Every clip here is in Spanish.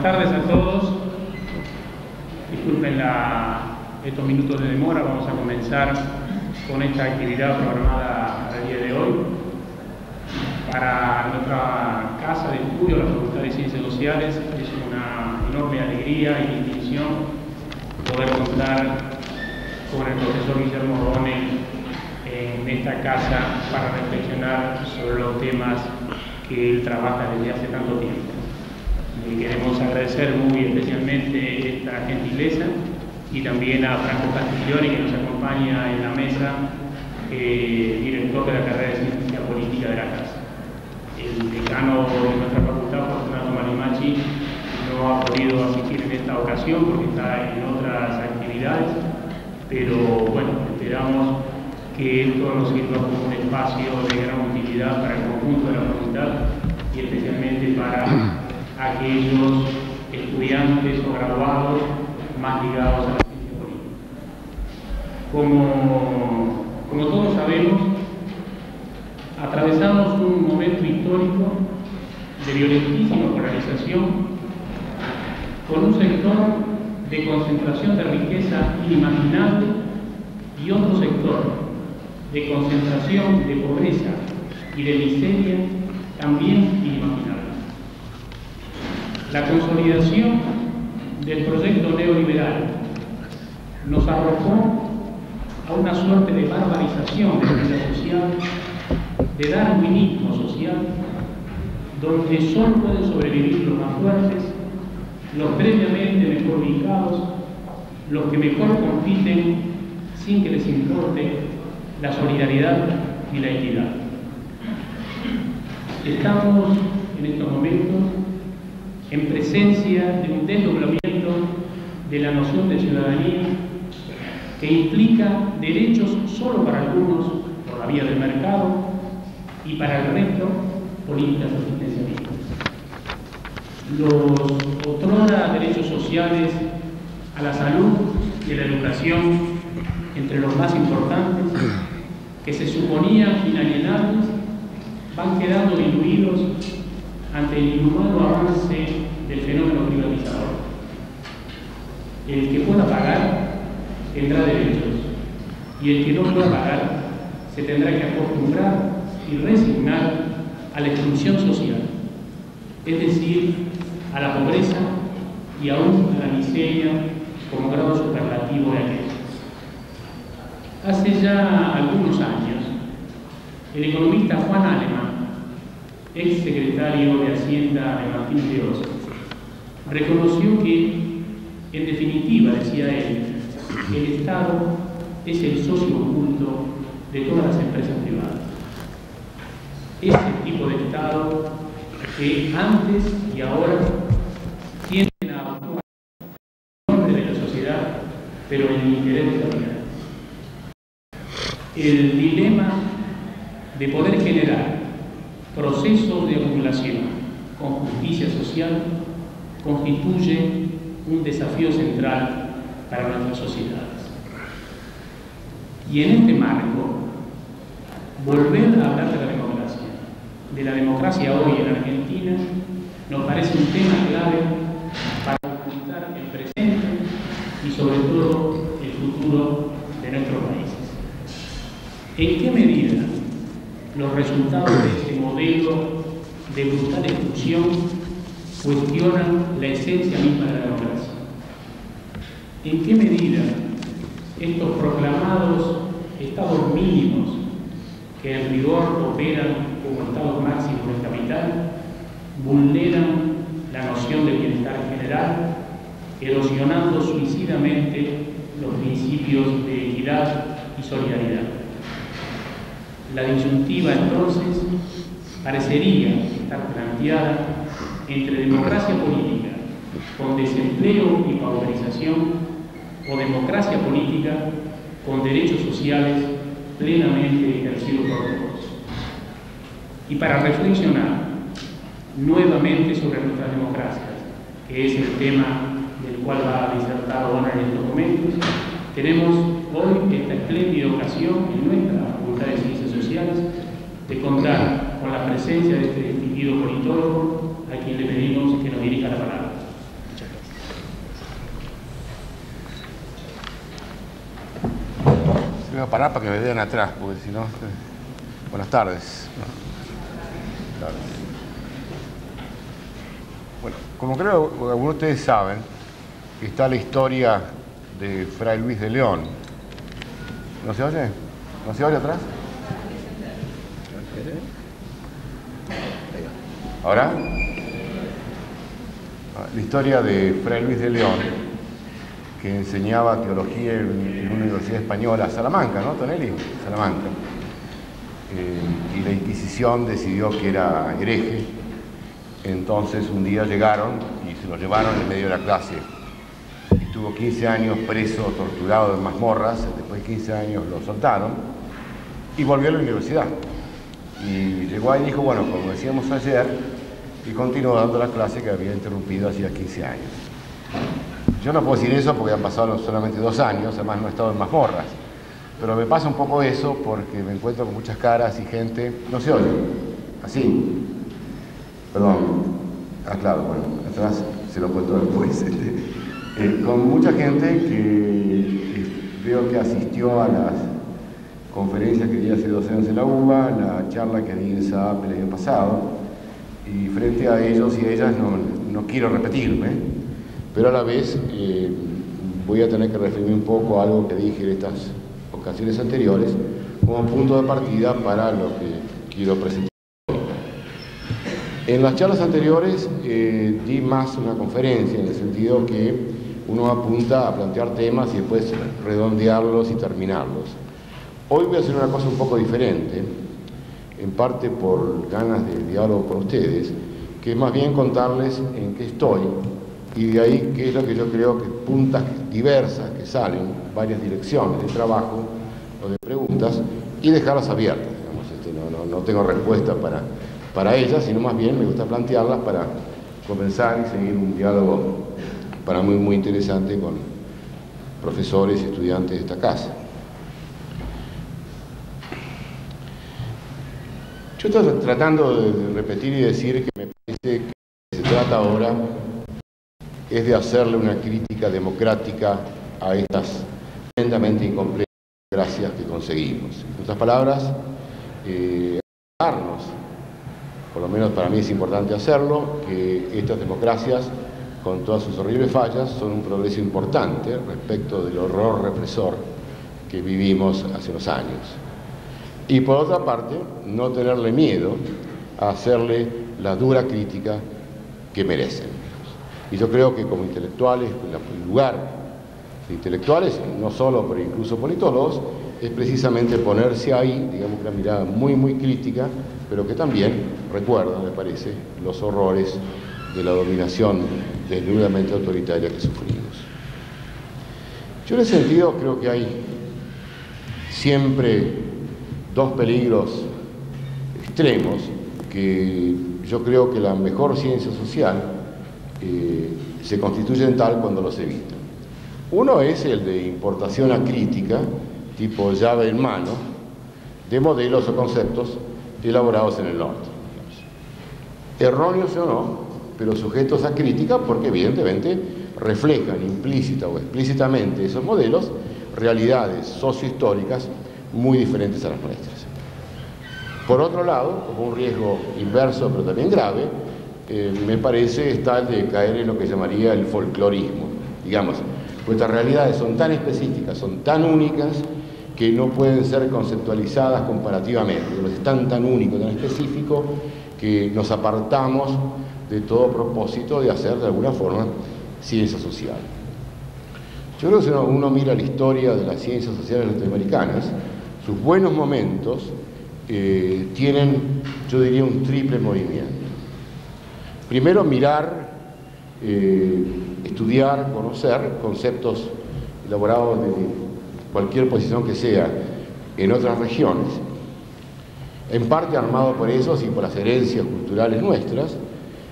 Buenas tardes a todos. Disculpen estos minutos de demora. Vamos a comenzar con esta actividad programada para el día de hoy. Para nuestra casa de estudio, la Facultad de Ciencias Sociales, es una enorme alegría y distinción poder contar con el profesor Guillermo Rodone en esta casa para reflexionar sobre los temas que él trabaja desde hace tanto tiempo. Queremos agradecer muy especialmente esta gentileza y también a Franco Castiglioni, que nos acompaña en la mesa, director de la carrera de Ciencia Política de la casa. El decano de nuestra facultad, Fortunato Marimachi, no ha podido asistir en esta ocasión porque está en otras actividades, pero bueno, esperamos que esto nos sirva como un espacio de gran utilidad para el conjunto de la facultad y especialmente para aquellos estudiantes o graduados más ligados a la ciencia política. Como todos sabemos, atravesamos un momento histórico de violentísima polarización con un sector de concentración de riqueza inimaginable y otro sector de concentración de pobreza y de miseria también inimaginable. La consolidación del proyecto neoliberal nos arrojó a una suerte de barbarización de la vida social, de darwinismo social, donde solo pueden sobrevivir los más fuertes, los previamente mejor ubicados, los que mejor compiten sin que les importe la solidaridad y la equidad. Estamos en estos momentos en presencia de un desdoblamiento de la noción de ciudadanía que implica derechos solo para algunos por la vía del mercado y para el resto políticas asistencialistas. Los otrora derechos sociales a la salud y a la educación, entre los más importantes, que se suponían inalienables, van quedando diluidos ante el inhumano avance del fenómeno privatizador. El que pueda pagar tendrá derechos y el que no pueda pagar se tendrá que acostumbrar y resignar a la exclusión social, es decir, a la pobreza y aún a la miseria como grado superlativo de aquello. Hace ya algunos años, el economista Juan Alemán, ex secretario de Hacienda de Martín Dios, reconoció que, en definitiva, decía él, el Estado es el socio oculto de todas las empresas privadas. Ese tipo de Estado que antes y ahora tienden a actuar en nombre de la sociedad, pero en el interés de la vida. El dilema de poder generar procesos de acumulación con justicia social constituye un desafío central para nuestras sociedades. Y en este marco, volver a hablar de la democracia hoy en Argentina, nos parece un tema clave para ocultar el presente y sobre todo el futuro de nuestros países. ¿En qué medida los resultados de este modelo de brutal exclusión cuestionan la esencia misma de la democracia? ¿En qué medida estos proclamados estados mínimos que en rigor operan como estados máximos del capital vulneran la noción de bienestar general, erosionando suicidamente los principios de equidad y solidaridad? La disyuntiva, entonces, parecería estar planteada entre democracia política con desempleo y pauperización o democracia política con derechos sociales plenamente ejercidos por todos. Y para reflexionar nuevamente sobre nuestras democracias, que es el tema del cual va a disertar ahora en estos momentos, tenemos hoy esta espléndida ocasión en nuestra Facultad de Ciencias Sociales de contar con la presencia de este distinguido politólogo a quien le pedimos que nos dirija la palabra. Voy a parar para que me vean atrás, porque si no... Buenas tardes. Buenas tardes. Bueno, como creo que algunos de ustedes saben, está la historia de Fray Luis de León. ¿No se oye? ¿No se oye atrás? ¿Ahora? La historia de Fray Luis de León, que enseñaba teología en una universidad española, Salamanca, ¿no, Tonelli? Salamanca. Y la Inquisición decidió que era hereje. Entonces un día llegaron y se lo llevaron en medio de la clase. Estuvo 15 años preso, torturado en mazmorras. Después de 15 años lo soltaron y volvió a la universidad. Y llegó ahí y dijo, bueno, como decíamos ayer, y continuó dando la clase que había interrumpido hacía 15 años. Yo no puedo decir eso porque han pasado solamente 2 años, además no he estado en mazmorras. Pero me pasa un poco eso porque me encuentro con muchas caras y gente... ¿No se oye? ¿Así? Perdón. Ah, claro, bueno, atrás se lo cuento después. Con mucha gente que veo que asistió a las conferencias que di hace 2 años en la UBA, la charla que di en SAP el año pasado, y frente a ellos y ellas no quiero repetirme, pero a la vez voy a tener que referirme un poco a algo que dije en estas ocasiones anteriores como punto de partida para lo que quiero presentar hoy. En las charlas anteriores di más una conferencia, en el sentido que uno apunta a plantear temas y después redondearlos y terminarlos. Hoy voy a hacer una cosa un poco diferente, en parte por ganas de diálogo con ustedes, que es más bien contarles en qué estoy y de ahí qué es lo que yo creo que puntas diversas que salen, varias direcciones de trabajo o de preguntas, y dejarlas abiertas. Digamos, no tengo respuesta para ellas, sino más bien me gusta plantearlas para comenzar y seguir un diálogo para mí muy interesante con profesores y estudiantes de esta casa. Yo estoy tratando de repetir y decir que me parece que se trata ahora es de hacerle una crítica democrática a estas tremendamente incompletas democracias que conseguimos. En otras palabras, darnos, por lo menos para mí es importante hacerlo, que estas democracias, con todas sus horribles fallas, son un progreso importante respecto del horror represor que vivimos hace unos años. Y por otra parte, no tenerle miedo a hacerle la dura crítica que merecen. Y yo creo que como intelectuales, el lugar de intelectuales, no solo, pero incluso politólogos, es precisamente ponerse ahí, digamos, una mirada muy, muy crítica, pero que también recuerda, me parece, los horrores de la dominación desnudamente autoritaria que sufrimos. Yo en ese sentido creo que hay siempre 2 peligros extremos que yo creo que la mejor ciencia social se constituye en tal cuando los evita. Uno es el de importación acrítica, tipo llave en mano, de modelos o conceptos elaborados en el norte. Erróneos o no, pero sujetos a crítica porque evidentemente reflejan implícita o explícitamente esos modelos realidades sociohistóricas muy diferentes a las nuestras. Por otro lado, como un riesgo inverso pero también grave, me parece está el de caer en lo que llamaría el folclorismo. Digamos, nuestras realidades son tan específicas, son tan únicas, que no pueden ser conceptualizadas comparativamente. Es tan único, tan específico, que nos apartamos de todo propósito de hacer de alguna forma ciencia social. Yo creo que si uno mira la historia de las ciencias sociales latinoamericanas, sus buenos momentos tienen, yo diría, un triple movimiento. Primero, mirar, estudiar, conocer conceptos elaborados de cualquier posición que sea en otras regiones, en parte armado por esos y por las herencias culturales nuestras,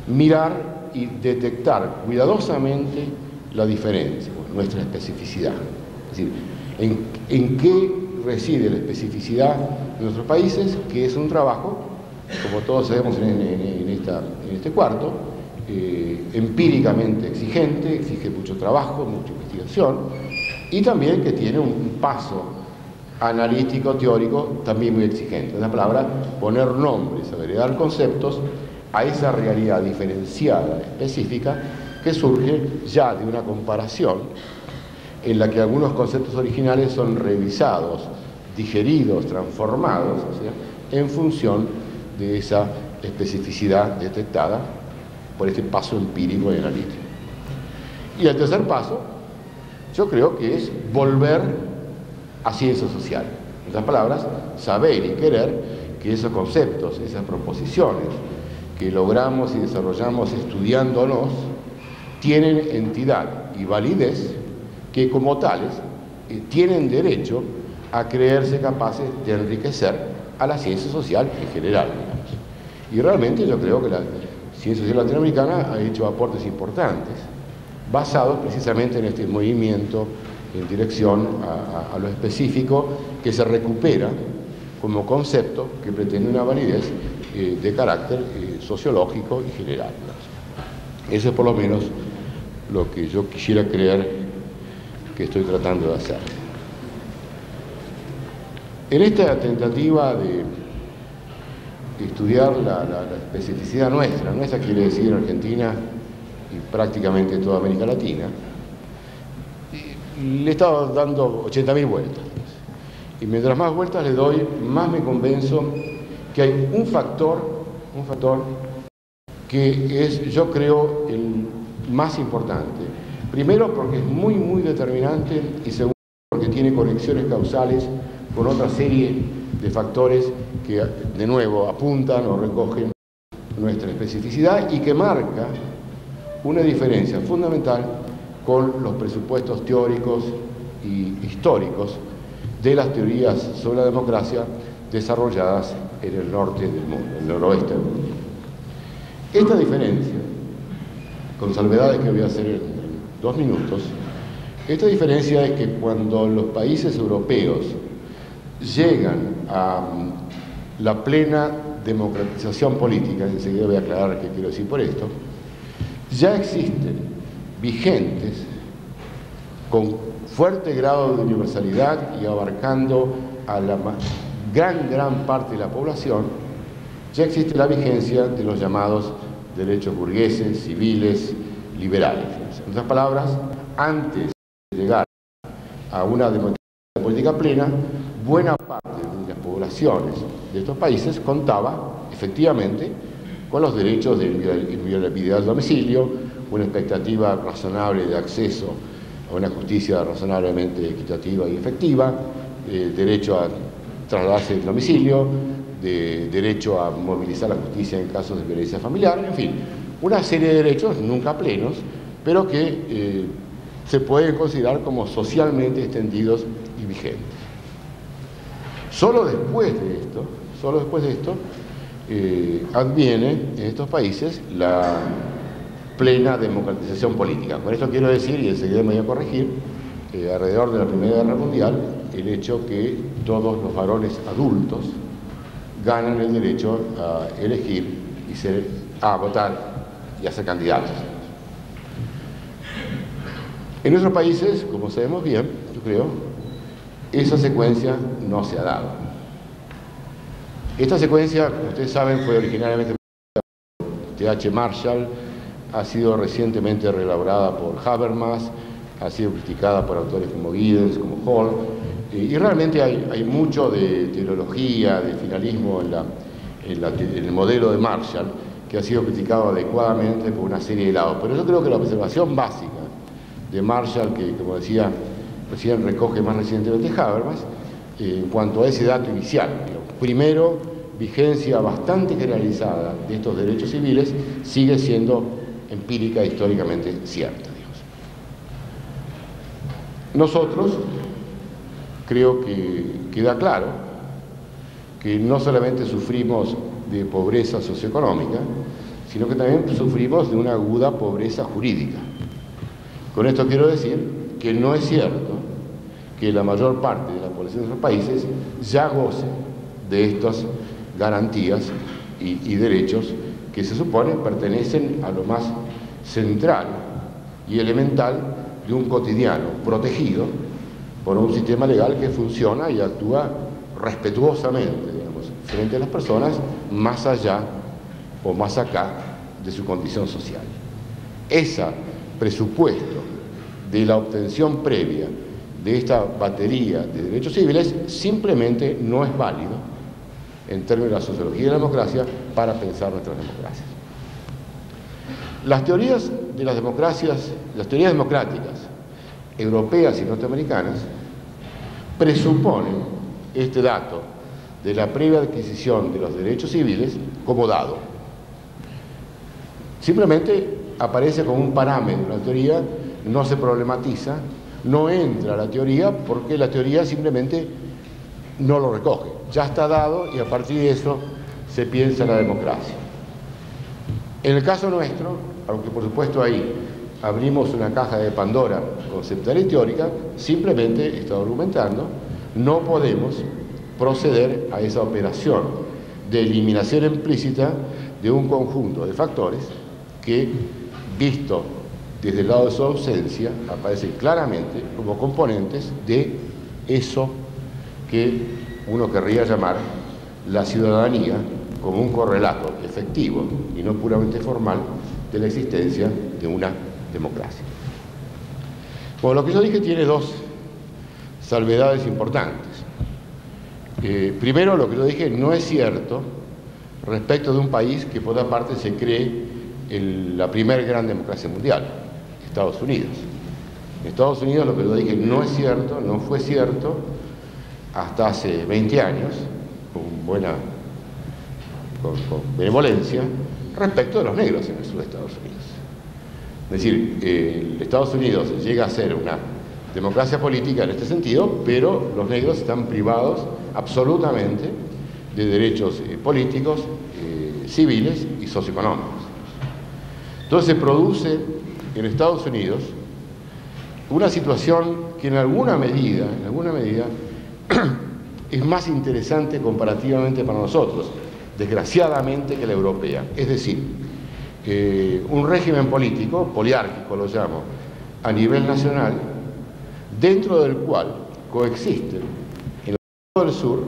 mirar y detectar cuidadosamente la diferencia, nuestra especificidad. Es decir, en qué reside la especificidad de nuestros países, que es un trabajo, como todos sabemos en este cuarto, empíricamente exigente, exige mucho trabajo, mucha investigación, y también que tiene un paso analítico, teórico, también muy exigente. En una palabra, poner nombres, agregar conceptos a esa realidad diferenciada, específica, que surge ya de una comparación en la que algunos conceptos originales son revisados, digeridos, transformados, ¿sí?, en función de esa especificidad detectada por este paso empírico y analítico. Y el tercer paso, yo creo que es volver a ciencia social. En otras palabras, saber y querer que esos conceptos, esas proposiciones que logramos y desarrollamos estudiándonos, tienen entidad y validez, que como tales tienen derecho a creerse capaces de enriquecer a la ciencia social en general, digamos. Y realmente yo creo que la ciencia social latinoamericana ha hecho aportes importantes, basados precisamente en este movimiento en dirección a lo específico, que se recupera como concepto que pretende una validez de carácter sociológico y general. Eso es por lo menos lo que yo quisiera creer que estoy tratando de hacer. En esta tentativa de estudiar la especificidad nuestra quiere decir Argentina y prácticamente toda América Latina, le he estado dando 80.000 vueltas. Y mientras más vueltas le doy, más me convenzo que hay un factor que es, yo creo, el más importante. Primero, porque es muy determinante, y segundo, porque tiene conexiones causales con otra serie de factores que, de nuevo, apuntan o recogen nuestra especificidad y que marca una diferencia fundamental con los presupuestos teóricos y históricos de las teorías sobre la democracia desarrolladas en el norte del mundo, en el noroeste del mundo. Esta diferencia, con salvedades que voy a hacer en 2 minutos, esta diferencia es que cuando los países europeos llegan a la plena democratización política, enseguida voy a aclarar qué quiero decir por esto, ya existen vigentes con fuerte grado de universalidad y abarcando a la gran parte de la población, ya existe la vigencia de los llamados derechos burgueses, civiles, liberales. En otras palabras, antes de llegar a una democracia política plena, buena parte de las poblaciones de estos países contaba efectivamente con los derechos de inviolabilidad del domicilio, una expectativa razonable de acceso a una justicia razonablemente equitativa y efectiva, derecho a trasladarse del domicilio, derecho a movilizar la justicia en casos de violencia familiar, en fin, una serie de derechos nunca plenos, pero que se pueden considerar como socialmente extendidos y vigentes. Solo después de esto, adviene en estos países la plena democratización política. Con esto quiero decir, y enseguida me voy a corregir, alrededor de la Primera Guerra Mundial, el hecho que todos los varones adultos ganan el derecho a elegir y a votar y a ser candidatos. En nuestros países, como sabemos bien, yo creo, esa secuencia no se ha dado. Esta secuencia, como ustedes saben, fue originariamente T.H. Marshall, ha sido recientemente reelaborada por Habermas, ha sido criticada por autores como Giddens, como Hall, y realmente hay mucho de teología, de finalismo en el modelo de Marshall, que ha sido criticado adecuadamente por una serie de lados. Pero yo creo que la observación básica de Marshall, que como decía, recién recoge más recientemente Habermas, en cuanto a ese dato inicial, primero, vigencia bastante generalizada de estos derechos civiles, sigue siendo empírica e históricamente cierta. Nosotros, creo que queda claro que no solamente sufrimos de pobreza socioeconómica, sino que también sufrimos de una aguda pobreza jurídica. Con esto quiero decir que no es cierto que la mayor parte de la población de nuestros países ya goce de estas garantías y derechos que se supone pertenecen a lo más central y elemental de un cotidiano protegido por un sistema legal que funciona y actúa respetuosamente, digamos, frente a las personas, más allá o más acá de su condición social. Ese presupuesto de la obtención previa de esta batería de derechos civiles simplemente no es válido en términos de la sociología y la democracia para pensar nuestras democracias. Las teorías de las democracias, las teorías democráticas europeas y norteamericanas presuponen este dato de la previa adquisición de los derechos civiles como dado. Simplemente aparece como un parámetro en la teoría, no se problematiza, no entra a la teoría porque la teoría simplemente no lo recoge. Ya está dado y a partir de eso se piensa en la democracia. En el caso nuestro, aunque por supuesto ahí abrimos una caja de Pandora conceptual y teórica, simplemente he estado argumentando, no podemos proceder a esa operación de eliminación implícita de un conjunto de factores que, visto desde el lado de su ausencia, aparecen claramente como componentes de eso que uno querría llamar la ciudadanía como un correlato efectivo y no puramente formal de la existencia de una democracia. Bueno, lo que yo dije tiene dos salvedades importantes. Primero, lo que yo dije no es cierto respecto de un país que por otra parte se cree la primera gran democracia mundial, Estados Unidos. En Estados Unidos lo que yo dije no es cierto, no fue cierto hasta hace 20 años, con benevolencia, respecto de los negros en el sur de Estados Unidos. Es decir, Estados Unidos llega a ser una democracia política en este sentido, pero los negros están privados absolutamente de derechos políticos, civiles y socioeconómicos. Entonces se produce en Estados Unidos una situación que en alguna medida es más interesante comparativamente para nosotros, desgraciadamente, que la europea. Es decir, un régimen político, poliárquico lo llamo, a nivel nacional, dentro del cual coexisten en el sur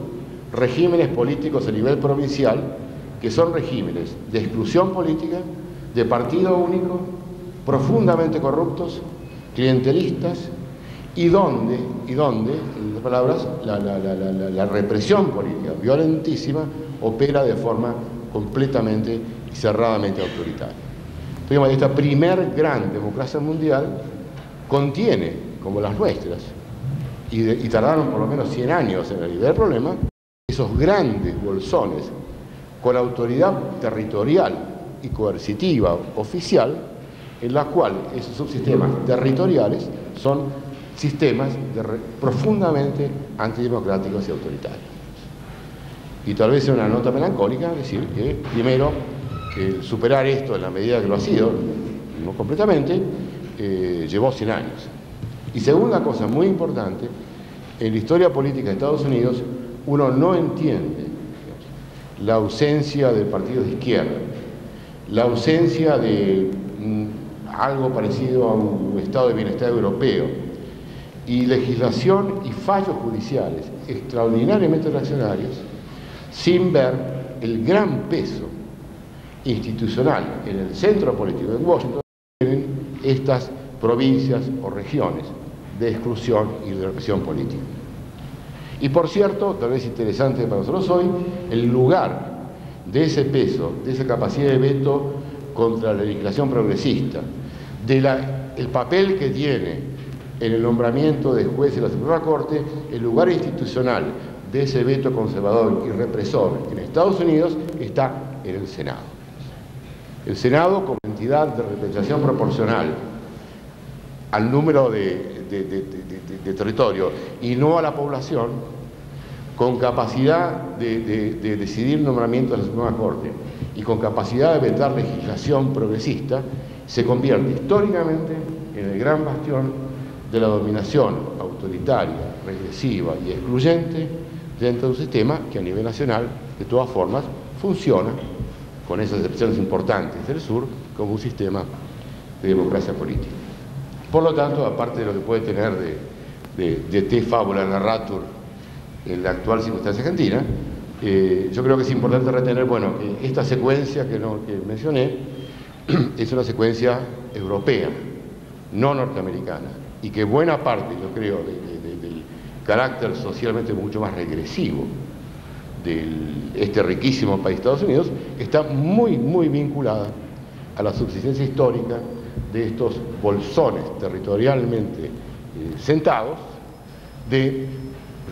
regímenes políticos a nivel provincial que son regímenes de exclusión política, de partido único, profundamente corruptos, clientelistas, y donde, en otras palabras, la represión política violentísima opera de forma completamente y cerradamente autoritaria. Entonces, esta primer gran democracia mundial contiene, como las nuestras, y tardaron por lo menos 100 años en resolver el problema, esos grandes bolsones con autoridad territorial y coercitiva oficial, en la cual esos subsistemas territoriales son sistemas profundamente antidemocráticos y autoritarios. Y tal vez sea una nota melancólica decir que, primero, superar esto en la medida que lo ha sido, no completamente, llevó 100 años. Y segunda cosa muy importante, en la historia política de Estados Unidos uno no entiende la ausencia de partidos de izquierda, la ausencia de algo parecido a un estado de bienestar europeo, y legislación y fallos judiciales extraordinariamente reaccionarios, sin ver el gran peso institucional en el centro político de Washington que tienen estas provincias o regiones de exclusión y de represión política. Y por cierto, tal vez interesante para nosotros hoy, el lugar de ese peso, de esa capacidad de veto contra la legislación progresista, el papel que tiene en el nombramiento de jueces de la Suprema Corte, el lugar institucional de ese veto conservador y represor en Estados Unidos está en el Senado. El Senado, como entidad de representación proporcional al número de territorio y no a la población, con capacidad de decidir nombramientos de la Suprema Corte y con capacidad de vetar legislación progresista, se convierte históricamente en el gran bastión de la dominación autoritaria, regresiva y excluyente dentro de un sistema que a nivel nacional, de todas formas, funciona, con esas excepciones importantes del sur, como un sistema de democracia política. Por lo tanto, aparte de lo que puede tener de te fabula narratur en la actual circunstancia argentina, yo creo que es importante retener, bueno, que esta secuencia que mencioné es una secuencia europea, no norteamericana, y que buena parte, yo creo, del carácter socialmente mucho más regresivo de este riquísimo país Estados Unidos está muy, muy vinculada a la subsistencia histórica de estos bolsones territorialmente sentados de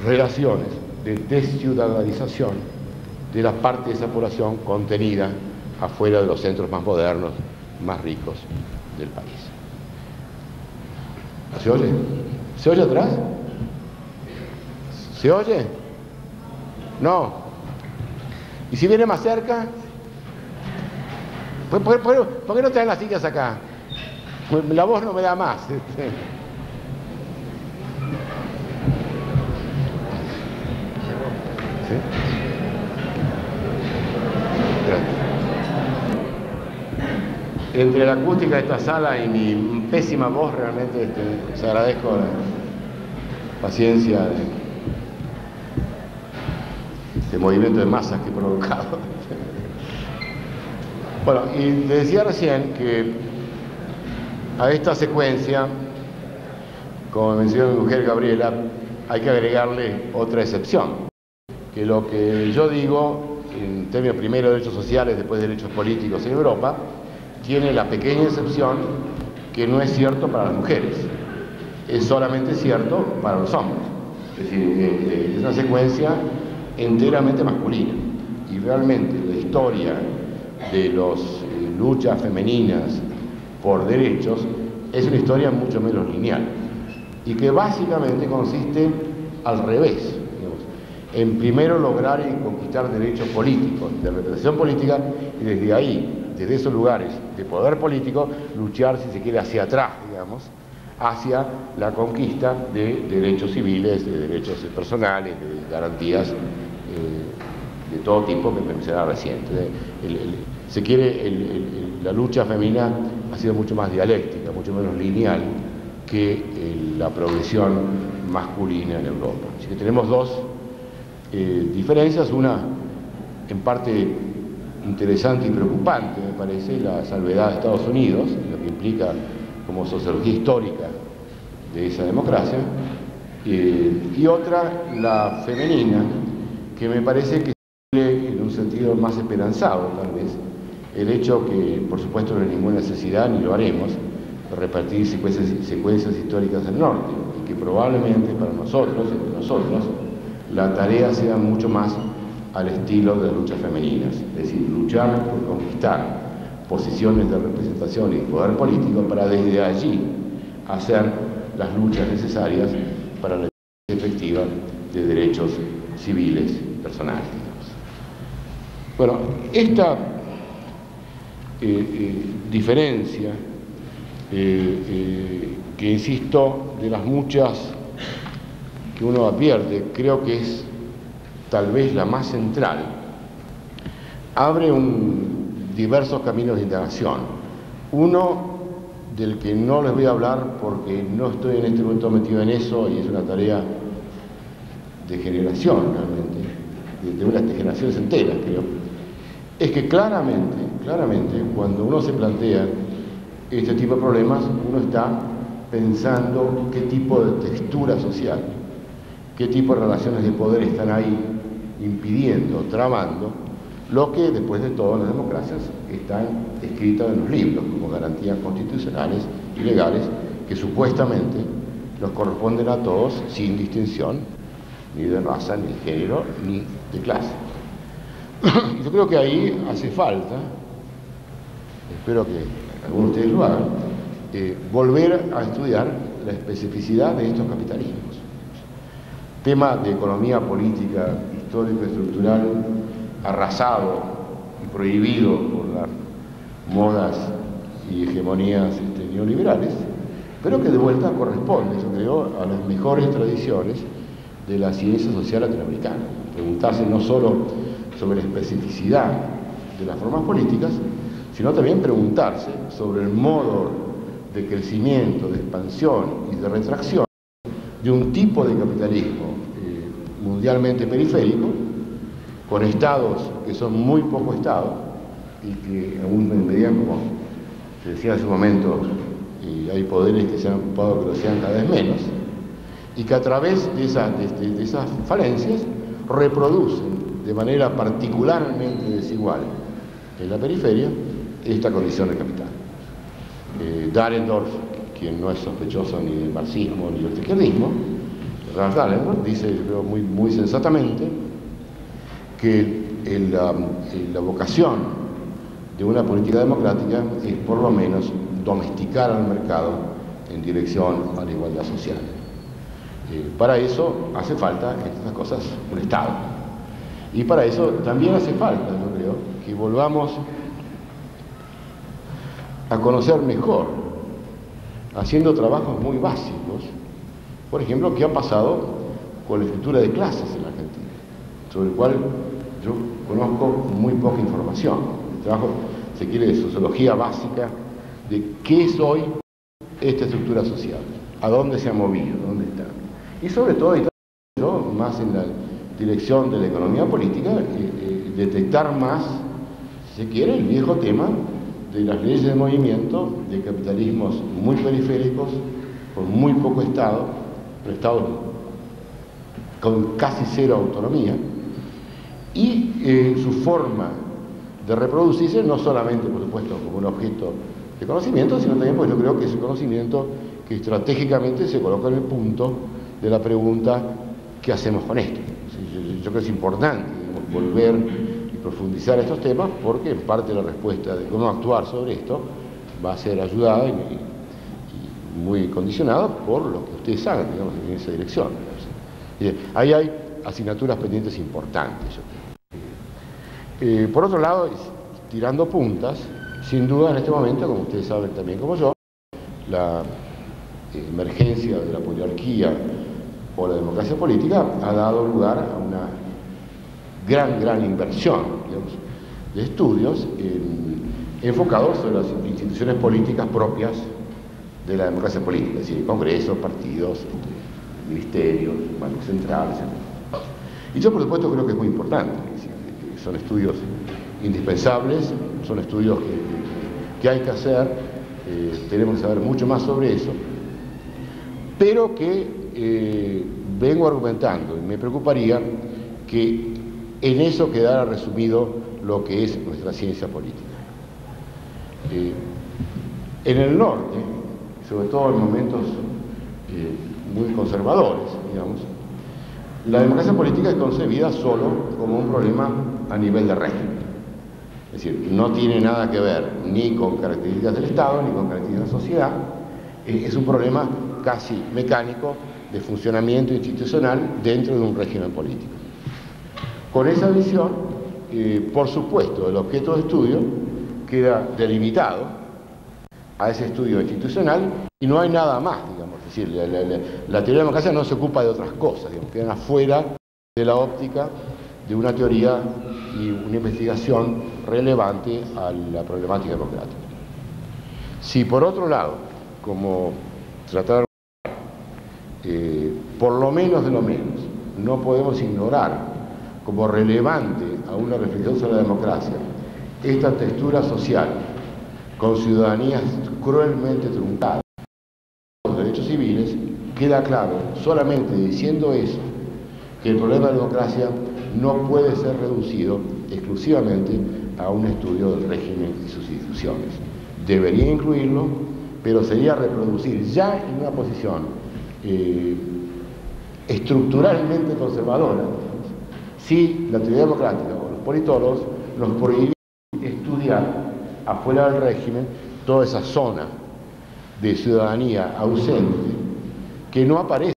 relaciones de desciudadanización de la parte de esa población contenida afuera de los centros más modernos, más ricos del país. ¿Se oye? ¿Se oye atrás? ¿Se oye? No. ¿Y si viene más cerca? ¿Por qué no traen las sillas acá? La voz no me da más. ¿Sí? Entre la acústica de esta sala y mi pésima voz, realmente les agradezco la paciencia de movimiento de masas que he provocado. Bueno, y les decía recién que a esta secuencia, como mencionó mi mujer Gabriela, hay que agregarle otra excepción, que lo que yo digo en términos primero de derechos sociales, después de derechos políticos en Europa, tiene la pequeña excepción que no es cierto para las mujeres, es solamente cierto para los hombres. Es decir, es una secuencia enteramente masculina, y realmente la historia de las luchas femeninas por derechos es una historia mucho menos lineal, y que básicamente consiste al revés, digamos, en primero lograr y conquistar derechos políticos, de representación política, y desde ahí, desde esos lugares de poder político, luchar, si se quiere, hacia atrás, digamos, hacia la conquista de derechos civiles, de derechos personales, de garantías de todo tipo que mencionaba recién. Se quiere, la lucha femenina ha sido mucho más dialéctica, mucho menos lineal que la progresión masculina en Europa. Así que tenemos dos diferencias, una en parte interesante y preocupante, me parece, la salvedad de Estados Unidos, lo que implica como sociología histórica de esa democracia, y otra, la femenina, que me parece que en un sentido más esperanzado, tal vez, el hecho que, por supuesto, no hay ninguna necesidad, ni lo haremos, de repartir secuencias históricas del norte, y que probablemente para nosotros, entre nosotros, la tarea sea mucho más al estilo de las luchas femeninas, es decir, luchar por conquistar posiciones de representación y poder político para desde allí hacer las luchas necesarias para la efectiva de derechos civiles y personales. Bueno, esta diferencia, que insisto, de las muchas que uno advierte, creo que es tal vez la más central, abre diversos caminos de indagación. Uno del que no les voy a hablar porque no estoy en este momento metido en eso y es una tarea de generación realmente, de unas generaciones enteras, creo, es que claramente, cuando uno se plantea este tipo de problemas, uno está pensando qué tipo de textura social, qué tipo de relaciones de poder están ahí impidiendo, tramando, lo que después de todo en las democracias están escritas en los libros como garantías constitucionales y legales que supuestamente nos corresponden a todos sin distinción ni de raza, ni de género, ni de clase. Yo creo que ahí hace falta, espero que algunos de ustedes lo hagan, volver a estudiar la especificidad de estos capitalismos. Tema de economía política, histórico, estructural, arrasado y prohibido por las modas y hegemonías neoliberales, pero que de vuelta corresponde, yo creo, a las mejores tradiciones de la ciencia social latinoamericana. Preguntarse no solo sobre la especificidad de las formas políticas, sino también preguntarse sobre el modo de crecimiento, de expansión y de retracción de un tipo de capitalismo mundialmente periférico, con estados que son muy poco estados y que aún en medida, como se decía hace un momento, hay poderes que se han ocupado que lo sean cada vez menos, y que a través de esas falencias reproducen de manera particularmente desigual en la periferia esta condición de capital. Dahrendorf, quien no es sospechoso ni del marxismo ni del izquierdismo, Ralph Dahrendorf dice, yo creo muy sensatamente, que la vocación de una política democrática es por lo menos domesticar al mercado en dirección a la igualdad social. Para eso hace falta, entre otras cosas, un Estado. Y para eso también hace falta, yo creo, que volvamos a conocer mejor, haciendo trabajos muy básicos, por ejemplo, qué ha pasado con la estructura de clases en la Argentina, sobre el cual yo conozco muy poca información. El trabajo, se quiere, de sociología básica, de qué es hoy esta estructura social, a dónde se ha movido, dónde está. Y sobre todo, más en la dirección de la economía política, detectar más, si se quiere, el viejo tema de las leyes de movimiento, de capitalismos muy periféricos, con muy poco Estado, pero Estados con casi cero autonomía, y su forma de reproducirse, no solamente, por supuesto, como un objeto de conocimiento, sino también, pues yo creo que es un conocimiento que estratégicamente se coloca en el punto de la pregunta, ¿qué hacemos con esto? Yo creo que es importante, digamos, volver y profundizar estos temas, porque en parte la respuesta de cómo actuar sobre esto va a ser ayudada y muy condicionada por lo que ustedes hagan, digamos, en esa dirección. Ahí hay asignaturas pendientes importantes, yo creo. Por otro lado, tirando puntas, sin duda en este momento, como ustedes saben también como yo, la emergencia de la poliarquía o la democracia política ha dado lugar a una gran inversión, digamos, de estudios enfocados sobre las instituciones políticas propias de la democracia política, es decir, congresos, partidos, ministerios, bancos centrales, etc. Y yo, por supuesto, creo que es muy importante, es decir, que son estudios indispensables, son estudios que hay que hacer, tenemos que saber mucho más sobre eso, pero que vengo argumentando, y me preocuparía que en eso quedara resumido lo que es nuestra ciencia política. En el norte, sobre todo en momentos muy conservadores, digamos, la democracia política es concebida solo como un problema a nivel de régimen. Es decir, no tiene nada que ver ni con características del Estado, ni con características de la sociedad. Es un problema casi mecánico de funcionamiento institucional dentro de un régimen político. Con esa visión, por supuesto, el objeto de estudio queda delimitado a ese estudio institucional y no hay nada más, digamos. Es decir, la teoría de la democracia no se ocupa de otras cosas, digamos, quedan afuera de la óptica de una teoría y una investigación relevante a la problemática democrática. Si por otro lado, como tratar por lo menos de lo menos, no podemos ignorar como relevante a una reflexión sobre la democracia esta textura social con ciudadanías cruelmente truncadas, los derechos civiles, queda claro, solamente diciendo eso, que el problema de la democracia no puede ser reducido exclusivamente a un estudio del régimen y sus instituciones. Debería incluirlo, pero sería reproducir ya en una posición estructuralmente conservadora, si la teoría democrática o los politólogos nos prohíben estudiar afuera del régimen toda esa zona de ciudadanía ausente que no aparece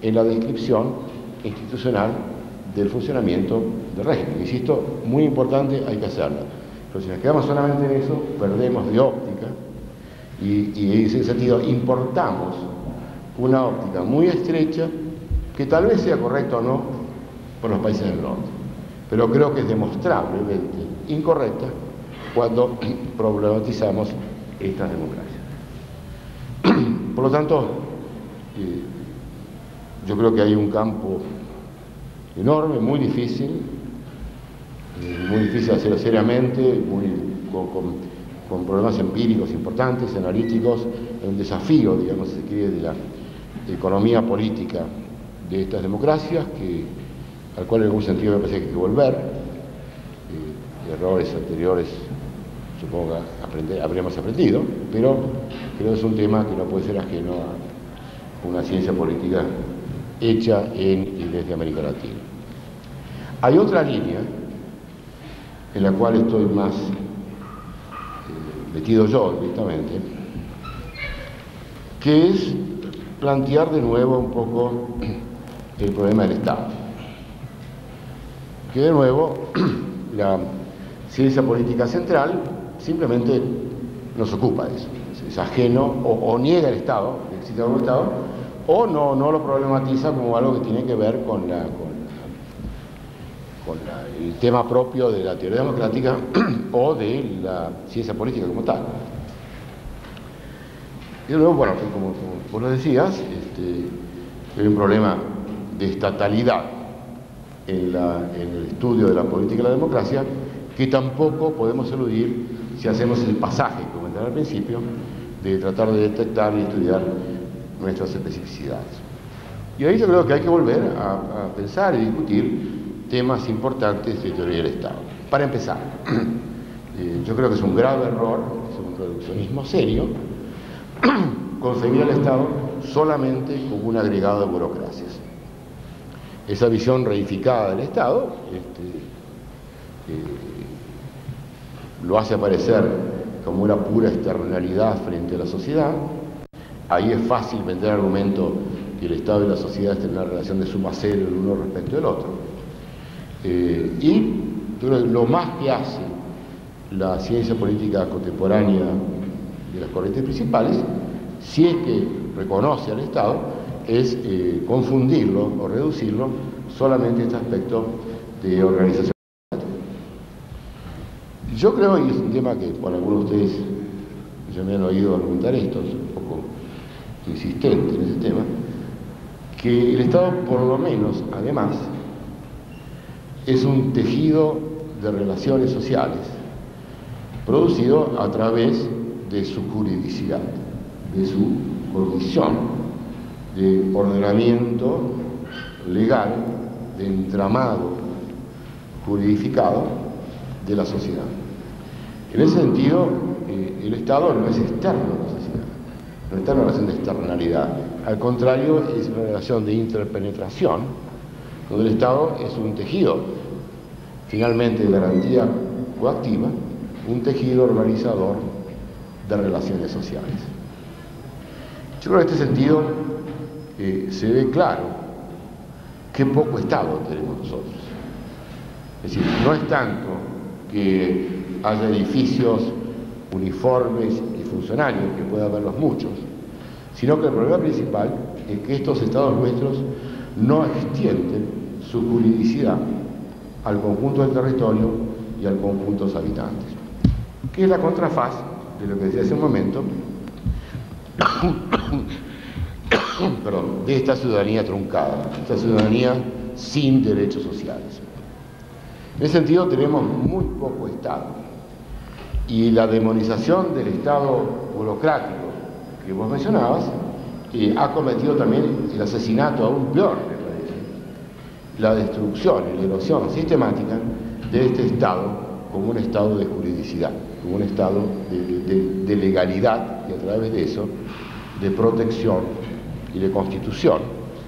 en la descripción institucional del funcionamiento del régimen. Insisto, muy importante, hay que hacerlo. Pero si nos quedamos solamente en eso, perdemos de óptica y en ese sentido importamos una óptica muy estrecha que tal vez sea correcta o no por los países del norte, pero creo que es demostrablemente incorrecta cuando problematizamos estas democracias. Por lo tanto, yo creo que hay un campo enorme, muy difícil hacerlo seriamente, con problemas empíricos importantes, analíticos, un desafío, digamos, si se quiere, de la economía política de estas democracias, al cual en algún sentido me parece que hay que volver. Errores anteriores supongo que habríamos aprendido, pero creo que es un tema que no puede ser ajeno a una ciencia política hecha en y desde América Latina. Hay otra línea en la cual estoy más metido yo directamente, que es plantear de nuevo un poco el problema del Estado. Que de nuevo la ciencia política central simplemente nos ocupa de eso, es ajeno o niega el Estado, que existe un Estado, o no lo problematiza como algo que tiene que ver con el tema propio de la teoría democrática o de la ciencia política como tal. Y luego, bueno, como vos lo decías, hay un problema de estatalidad en el estudio de la política y la democracia que tampoco podemos eludir si hacemos el pasaje que comenté al principio de tratar de detectar y estudiar nuestras especificidades. Y ahí yo creo que hay que volver a pensar y discutir temas importantes de teoría del Estado. Para empezar, yo creo que es un grave error, es un reduccionismo serio, concebir al Estado solamente como un agregado de burocracias. Esa visión reificada del Estado lo hace aparecer como una pura externalidad frente a la sociedad. Ahí es fácil vender el argumento que el Estado y la sociedad tienen una relación de suma cero el uno respecto del otro. Y lo más que hace la ciencia política contemporánea de las corrientes principales, si es que reconoce al Estado, es confundirlo o reducirlo solamente a este aspecto de organización. Yo creo, y es un tema que por algunos de ustedes ya me han oído argumentar esto, es un poco insistente en ese tema, que el Estado, por lo menos, además, es un tejido de relaciones sociales producido a través de su juridicidad, de su condición de ordenamiento legal, de entramado juridificado de la sociedad. En ese sentido, el Estado no es externo a la sociedad, no está en una relación de externalidad, al contrario, es una relación de interpenetración, donde el Estado es un tejido, finalmente de garantía coactiva, un tejido organizador de relaciones sociales. Yo creo que en este sentido se ve claro qué poco Estado tenemos nosotros. Es decir, no es tanto que haya edificios uniformes y funcionarios, que pueda haberlos muchos, sino que el problema principal es que estos Estados nuestros no extienden su juridicidad al conjunto del territorio y al conjunto de los habitantes, que es la contrafaz de lo que decía hace un momento, de esta ciudadanía truncada, esta ciudadanía sin derechos sociales. En ese sentido tenemos muy poco Estado, y la demonización del Estado burocrático que vos mencionabas ha cometido también el asesinato aún peor, me parece, la destrucción y la erosión sistemática de este Estado como un Estado de juridicidad, como un Estado de legalidad, y a través de eso de protección y de constitución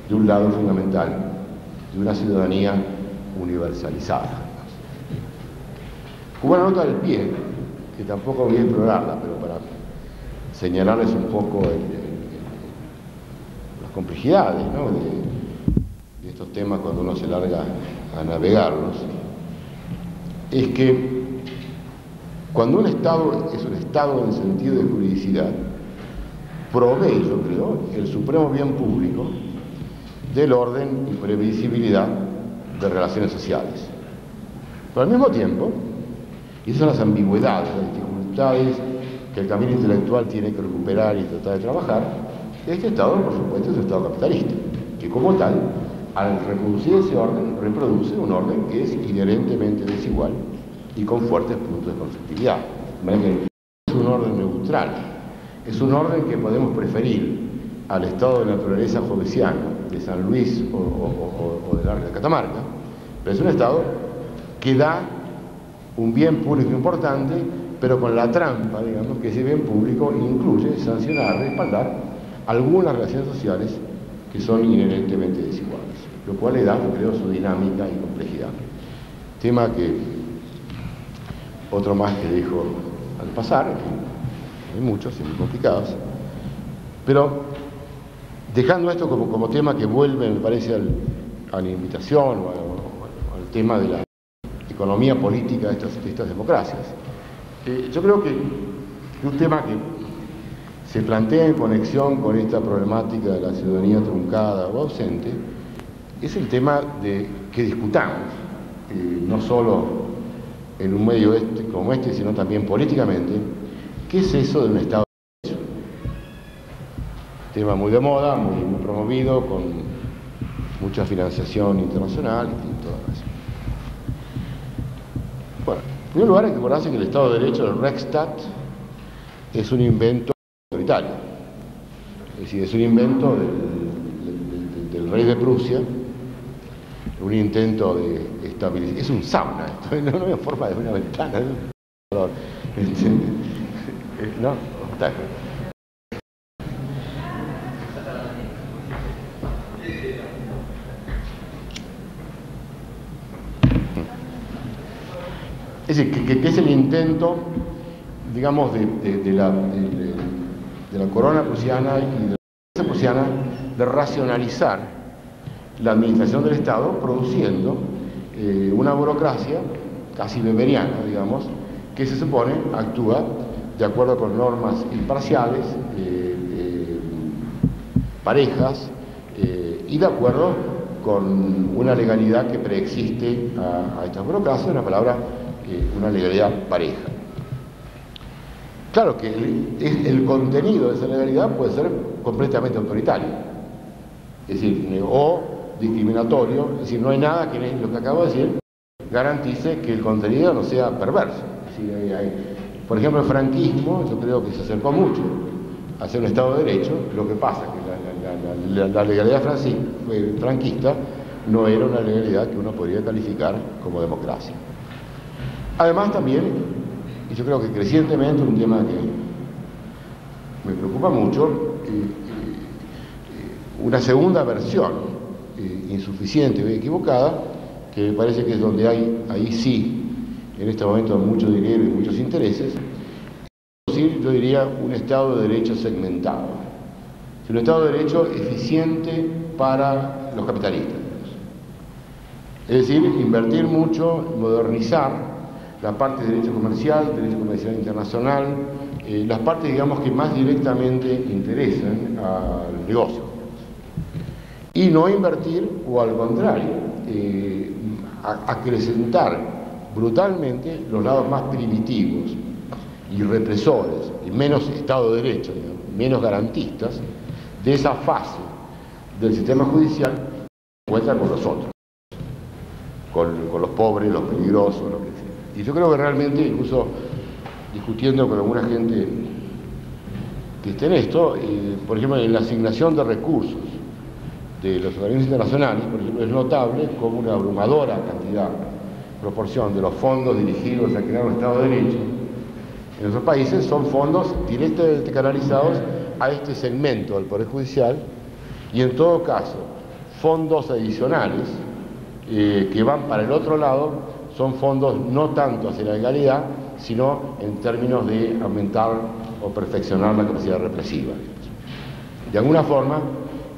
de un lado fundamental de una ciudadanía universalizada. Como una nota del pie, que tampoco voy a explorarla, pero para señalarles un poco las complejidades, ¿no?, de estos temas cuando uno se larga a navegarlos, es que cuando un Estado es un Estado en sentido de juridicidad, provee, yo creo, el supremo bien público del orden y previsibilidad de relaciones sociales. Pero al mismo tiempo, y esas son las ambigüedades, las dificultades que el camino intelectual tiene que recuperar y tratar de trabajar, este Estado, por supuesto, es un Estado capitalista. que como tal, al reproducir ese orden, reproduce un orden que es inherentemente desigual y con fuertes puntos de conflictividad. No es un orden neutral, es un orden que podemos preferir al estado de naturaleza jovesiana de San Luis o de la Catamarca, pero es un estado que da un bien público importante, pero con la trampa, digamos, que ese bien público incluye sancionar, respaldar algunas relaciones sociales que son inherentemente desiguales, lo cual le da, creo, su dinámica y complejidad. Tema que otro más que dijo al pasar, en fin, hay muchos y muy complicados, pero dejando esto como tema que vuelve, me parece, a la invitación o al tema de la economía política de estas democracias, yo creo que un tema que se plantea en conexión con esta problemática de la ciudadanía truncada o ausente es el tema de que discutamos, no solo en un medio como este, sino también políticamente, ¿qué es eso de un Estado de Derecho? Tema muy de moda, muy promovido, con mucha financiación internacional y todo eso. Bueno, en primer lugar hay que acordarse que el Estado de Derecho, el Rechtsstaat, es un invento autoritario. Es decir, es un invento del rey de Prusia, un intento de estabilizar. Es un sauna esto, no hay forma de una ventana. No, está. Es decir, que es el intento, digamos, de la corona prusiana y de la Iglesia prusiana de racionalizar la administración del Estado, produciendo una burocracia casi weberiana, digamos, que se supone actúa de acuerdo con normas imparciales, parejas, y de acuerdo con una legalidad que preexiste a esta burocracia, una legalidad pareja. Claro que el contenido de esa legalidad puede ser completamente autoritario, es decir, o discriminatorio, es decir, no hay nada que lo que acabo de decir garantice que el contenido no sea perverso. Es decir, por ejemplo, el franquismo, yo creo que se acercó mucho a ser un Estado de Derecho. Lo que pasa es que la legalidad franquista no era una legalidad que uno podría calificar como democracia. Además también, y yo creo que crecientemente, un tema que me preocupa mucho, una segunda versión insuficiente o equivocada, que me parece que es donde hay, ahí sí, en este momento, mucho dinero y muchos intereses, es decir, yo diría un Estado de Derecho segmentado. Un Estado de Derecho eficiente para los capitalistas. Es decir, invertir mucho, modernizar la parte de derecho comercial internacional, las partes, digamos, que más directamente interesan al negocio. Y no invertir, o al contrario, acrecentar brutalmente los lados más primitivos y represores, y menos Estado de Derecho, menos garantistas, de esa fase del sistema judicial que encuentra con los otros, con los pobres, los peligrosos, lo que sea. Y yo creo que realmente, incluso discutiendo con alguna gente que esté en esto, por ejemplo, en la asignación de recursos de los organismos internacionales, por ejemplo, es notable como una abrumadora proporción de los fondos dirigidos a crear un Estado de Derecho en nuestros países son fondos directamente canalizados a este segmento del Poder Judicial, y en todo caso fondos adicionales que van para el otro lado son fondos no tanto hacia la legalidad, sino en términos de aumentar o perfeccionar la capacidad represiva. De alguna forma,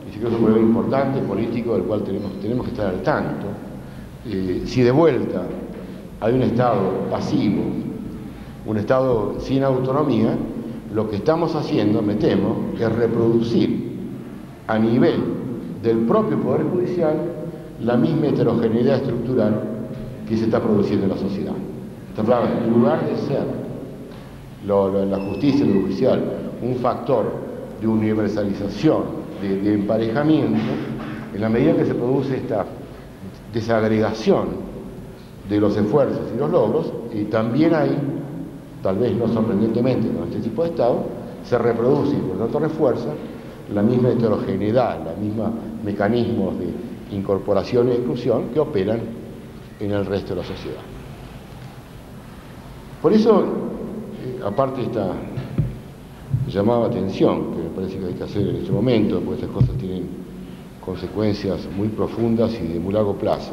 y creo que es un problema importante, político, del cual tenemos que estar al tanto, si de vuelta hay un Estado pasivo, un Estado sin autonomía, lo que estamos haciendo, me temo, es reproducir a nivel del propio Poder Judicial la misma heterogeneidad estructural que se está produciendo en la sociedad. En lugar de ser la justicia, lo judicial, un factor de universalización, de emparejamiento, en la medida que se produce esta desagregación de los esfuerzos y los logros, y también hay, tal vez no sorprendentemente con este tipo de Estado, se reproduce y por lo tanto refuerza la misma heterogeneidad, los mismos mecanismos de incorporación y exclusión que operan en el resto de la sociedad. Por eso, aparte de esta llamada atención, que me parece que hay que hacer en este momento, porque estas cosas tienen consecuencias muy profundas y de muy largo plazo,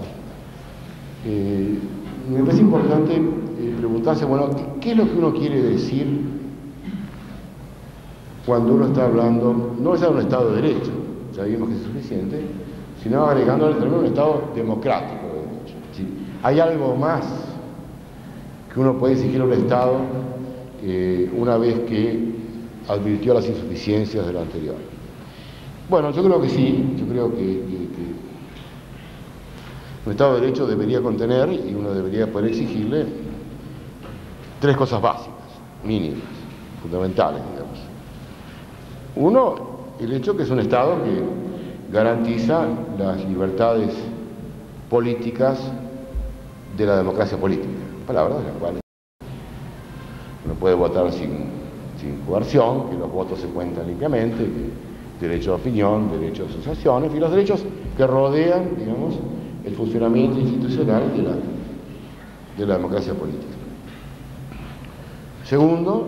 me parece importante preguntarse, bueno, ¿qué es lo que uno quiere decir cuando uno está hablando, no ya de un Estado de Derecho, ya vimos que es suficiente, sino agregando al término un Estado democrático de derecho? ¿Sí? ¿Hay algo más que uno puede exigir a un Estado una vez que advirtió las insuficiencias de lo anterior? Bueno, yo creo que sí, yo creo que un Estado de Derecho debería contener, y uno debería poder exigirle, tres cosas básicas, mínimas, fundamentales, digamos. Uno, el hecho que es un Estado que garantiza las libertades políticas de la democracia política, palabras de las cuales uno puede votar sin coerción, que los votos se cuentan limpiamente, que derecho de opinión, derecho de asociaciones y los derechos que rodean, digamos, el funcionamiento institucional de la democracia política. Segundo,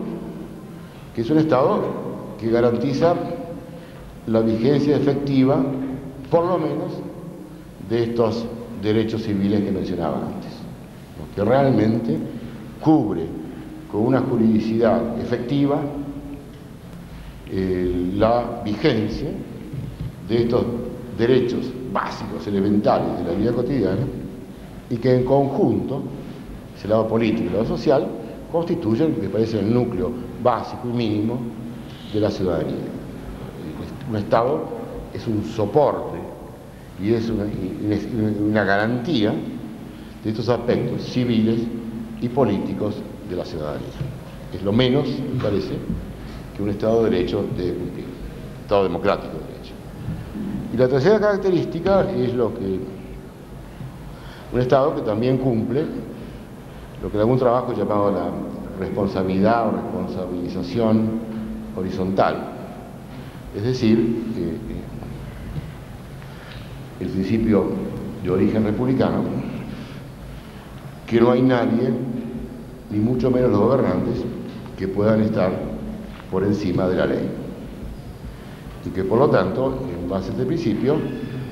que es un Estado que garantiza la vigencia efectiva, por lo menos, de estos derechos civiles que mencionaba antes, ¿no? Que realmente cubre con una juridicidad efectiva la vigencia de estos derechos básicos, elementales de la vida cotidiana, y que en conjunto, ese lado político y el lado social, constituyen, me parece, el núcleo básico y mínimo de la ciudadanía. Un Estado es un soporte y es una garantía de estos aspectos civiles y políticos de la ciudadanía. Es lo menos, me parece, que un Estado de Derecho debe cumplir, Estado democrático de derecho. Y la tercera característica es un Estado que también cumple lo que en algún trabajo he llamado la responsabilidad o responsabilización horizontal, es decir, el principio de origen republicano, que no hay nadie, ni mucho menos los gobernantes, que puedan estar por encima de la ley. Y que por lo tanto, en base a este principio,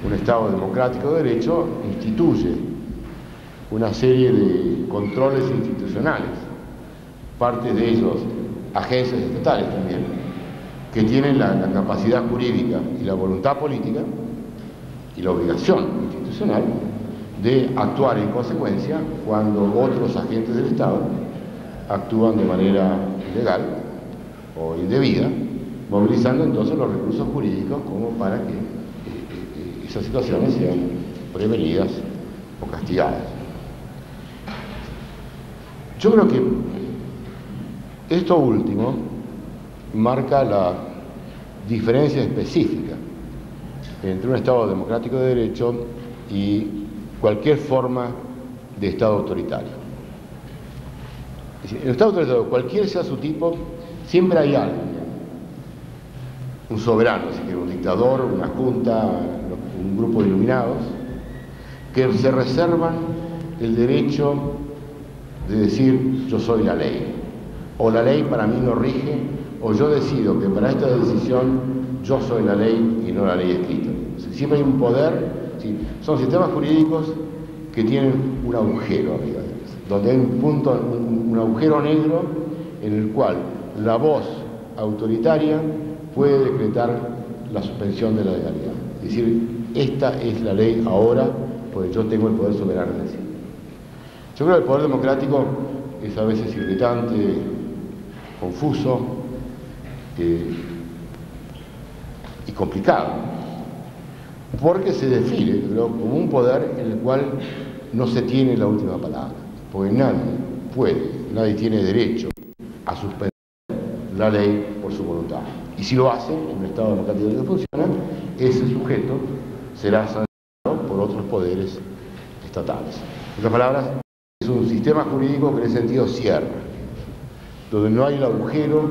un Estado democrático de derecho instituye una serie de controles institucionales, parte de ellos agencias estatales también, que tienen la capacidad jurídica y la voluntad política y la obligación institucional de actuar en consecuencia cuando otros agentes del Estado actúan de manera ilegal o indebida, movilizando entonces los recursos jurídicos como para que esas situaciones sean prevenidas o castigadas. Yo creo que esto último marca la diferencia específica entre un Estado democrático de derecho y cualquier forma de Estado autoritario. Es decir, en el Estado autoritario, cualquier sea su tipo, siempre hay alguien, un soberano, si quiere, un dictador, una junta, un grupo de iluminados, que se reservan el derecho de decir yo soy la ley, o la ley para mí no rige, o yo decido que para esta decisión yo soy la ley y no la ley escrita. O sea, siempre hay un poder, ¿sí? Son sistemas jurídicos que tienen un agujero, amigas, donde hay un punto, un agujero negro en el cual la voz autoritaria puede decretar la suspensión de la legalidad. Es decir, esta es la ley ahora, porque yo tengo el poder soberano de decir. Yo creo que el poder democrático es a veces irritante, confuso y complicado, porque se define como un poder en el cual no se tiene la última palabra, porque nadie tiene derecho a suspender la ley por su voluntad. Y si lo hace, en un Estado democrático que funciona, ese sujeto será sancionado por otros poderes estatales. En otras palabras, es un sistema jurídico que en ese sentido cierra, donde no hay el agujero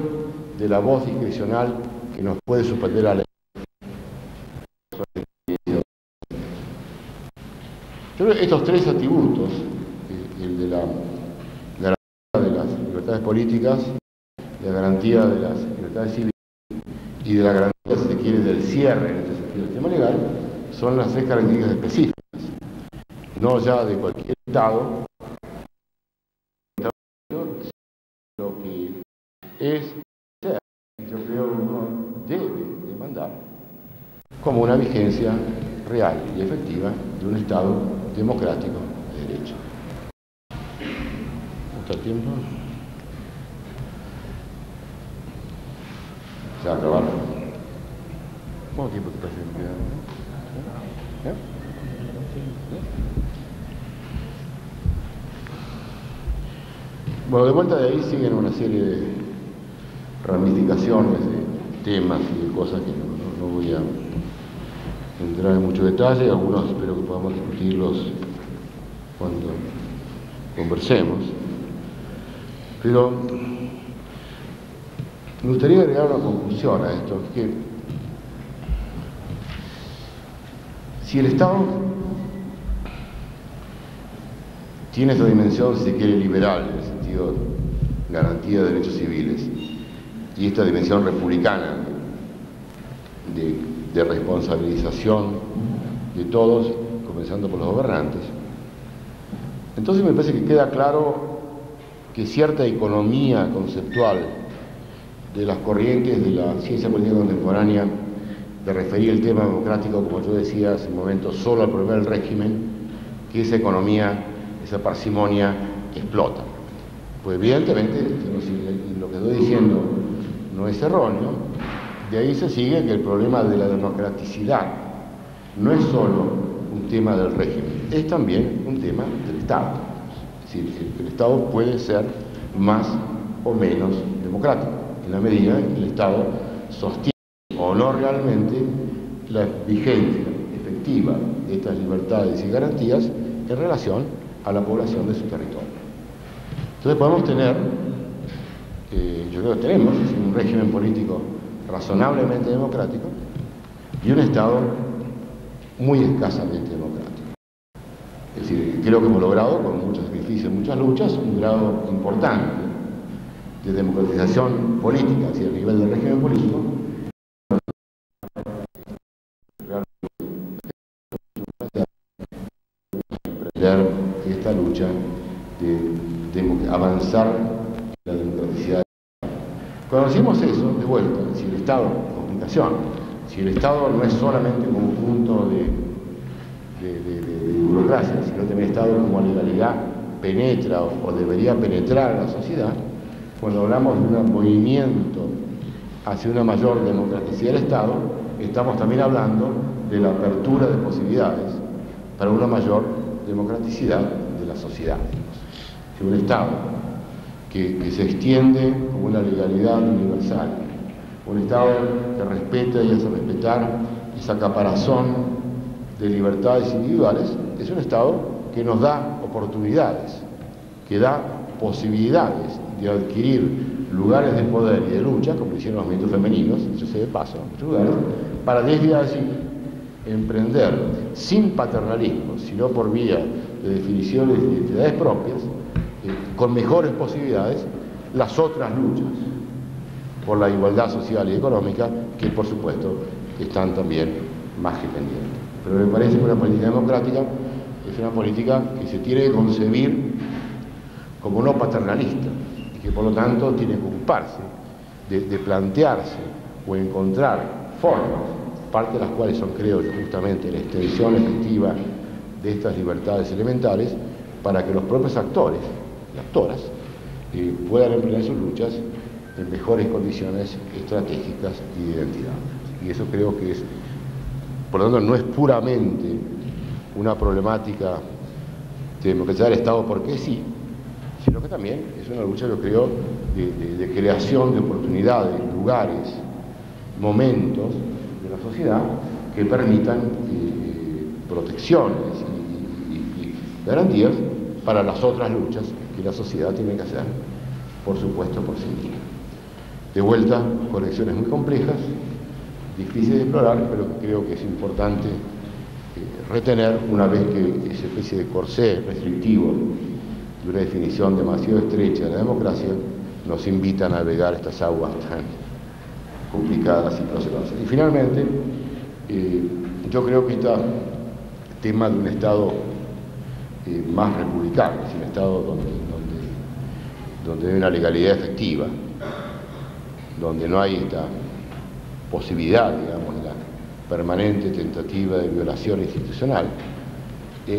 de la voz discrecional que nos puede suspender la ley. Yo creo que estos tres atributos, el de la garantía de las libertades políticas, la garantía de las libertades civiles y de la garantía, si se quiere, del cierre en este sentido del sistema legal, son las tres características específicas, no ya de cualquier Estado, lo que es, yo creo que uno debe demandar como una vigencia real y efectiva de un Estado democrático de derecho. ¿Cómo está el tiempo? Se va a acabar. ¿Cuánto tiempo te parece que queda? ¿Eh? Bueno, de vuelta de ahí siguen una serie de ramificaciones de temas y de cosas que no voy a entrar en mucho detalle. Algunos espero que podamos discutirlos cuando conversemos. Pero me gustaría agregar una conclusión a esto, que si el Estado tiene esta dimensión, si se quiere, liberal, en el sentido de garantía de derechos civiles, y esta dimensión republicana de responsabilización de todos, comenzando por los gobernantes, entonces me parece que queda claro que cierta economía conceptual de las corrientes de la ciencia política contemporánea, de referir el tema democrático, como yo decía hace un momento, solo al problema del régimen, que esa economía, esa parsimonia explota. Pues evidentemente, si lo que estoy diciendo no es erróneo, de ahí se sigue que el problema de la democraticidad no es solo un tema del régimen, es también un tema del Estado. Es decir, el Estado puede ser más o menos democrático, en la medida en que el Estado sostiene o no realmente la vigencia efectiva de estas libertades y garantías en relación a la población de su territorio. Entonces podemos tener, yo creo que tenemos, un régimen político razonablemente democrático y un Estado muy escasamente democrático. Es decir, creo que hemos logrado, con muchos sacrificios, muchas luchas, un grado importante de democratización política, es decir, a nivel del régimen político, emprender esta lucha de avanzar en la democraticidad. Cuando decimos eso, de vuelta, si el Estado, complicación, si el Estado no es solamente un conjunto de burocracia, sino también el Estado como legalidad penetra o debería penetrar en la sociedad, cuando hablamos de un movimiento hacia una mayor democraticidad del Estado, estamos también hablando de la apertura de posibilidades para una mayor democraticidad de la sociedad. Si un Estado que se extiende como una legalidad universal, un Estado que respeta y hace respetar esa caparazón de libertades individuales, es un Estado que nos da oportunidades, que da posibilidades de adquirir lugares de poder y de lucha, como hicieron los movimientos femeninos, eso se de paso en muchos lugares, para desde allí emprender sin paternalismo, sino por vía de definiciones de identidades propias, con mejores posibilidades, las otras luchas por la igualdad social y económica, que por supuesto están también más que pendientes. Pero me parece que una política democrática es una política que se tiene que concebir como no paternalista, y que por lo tanto tiene que ocuparse de plantearse o encontrar formas, parte de las cuales son, creo yo, justamente la extensión efectiva de estas libertades elementales, para que los propios actores y actoras puedan emprender sus luchas en mejores condiciones estratégicas y de identidad. Y eso creo que es, por lo tanto, no es puramente una problemática de democratizar el Estado porque sí, sino que también es una lucha, yo creo, de creación de oportunidades, lugares, momentos de la sociedad que permitan protecciones y garantías para las otras luchas que la sociedad tiene que hacer, por supuesto, por sí misma. De vuelta, colecciones muy complejas, difíciles de explorar, pero creo que es importante retener una vez que esa especie de corsé restrictivo de una definición demasiado estrecha de la democracia nos invita a navegar estas aguas tan complicadas y procesadas. Y finalmente, yo creo que este tema de un Estado más republicano, es un Estado donde hay una legalidad efectiva, donde no hay esta posibilidad, digamos, de la permanente tentativa de violación institucional,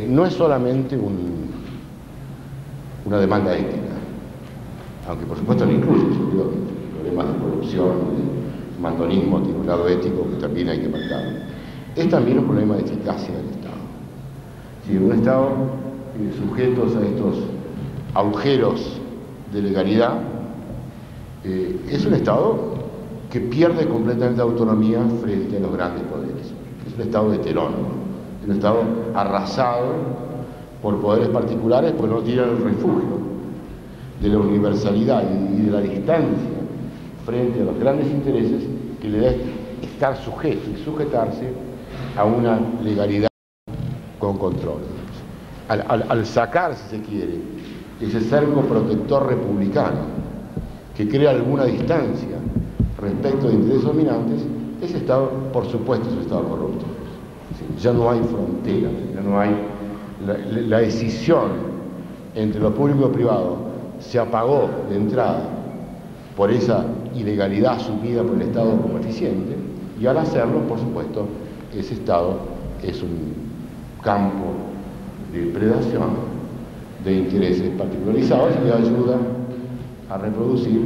no es solamente una demanda ética, aunque por supuesto lo incluye. Yo creo que problemas de corrupción, de mandonismo tiene un lado ético que también hay que marcar. Es también un problema de eficacia del Estado. Si un Estado sujetos a estos agujeros de legalidad, es un Estado que pierde completamente autonomía frente a los grandes poderes. Es un Estado heterónomo, es un Estado arrasado por poderes particulares, porque no tienen el refugio de la universalidad y de la distancia frente a los grandes intereses que le debe estar sujeto y sujetarse a una legalidad con control. Al sacar, si se quiere, ese cerco protector republicano que crea alguna distancia respecto de intereses dominantes, ese Estado, por supuesto, es un Estado corrupto. Ya no hay fronteras, ya no hay la decisión entre lo público y lo privado se apagó de entrada por esa ilegalidad asumida por el Estado como eficiente, y al hacerlo, por supuesto, ese Estado es un campo de predación de intereses particularizados y ayuda a reproducir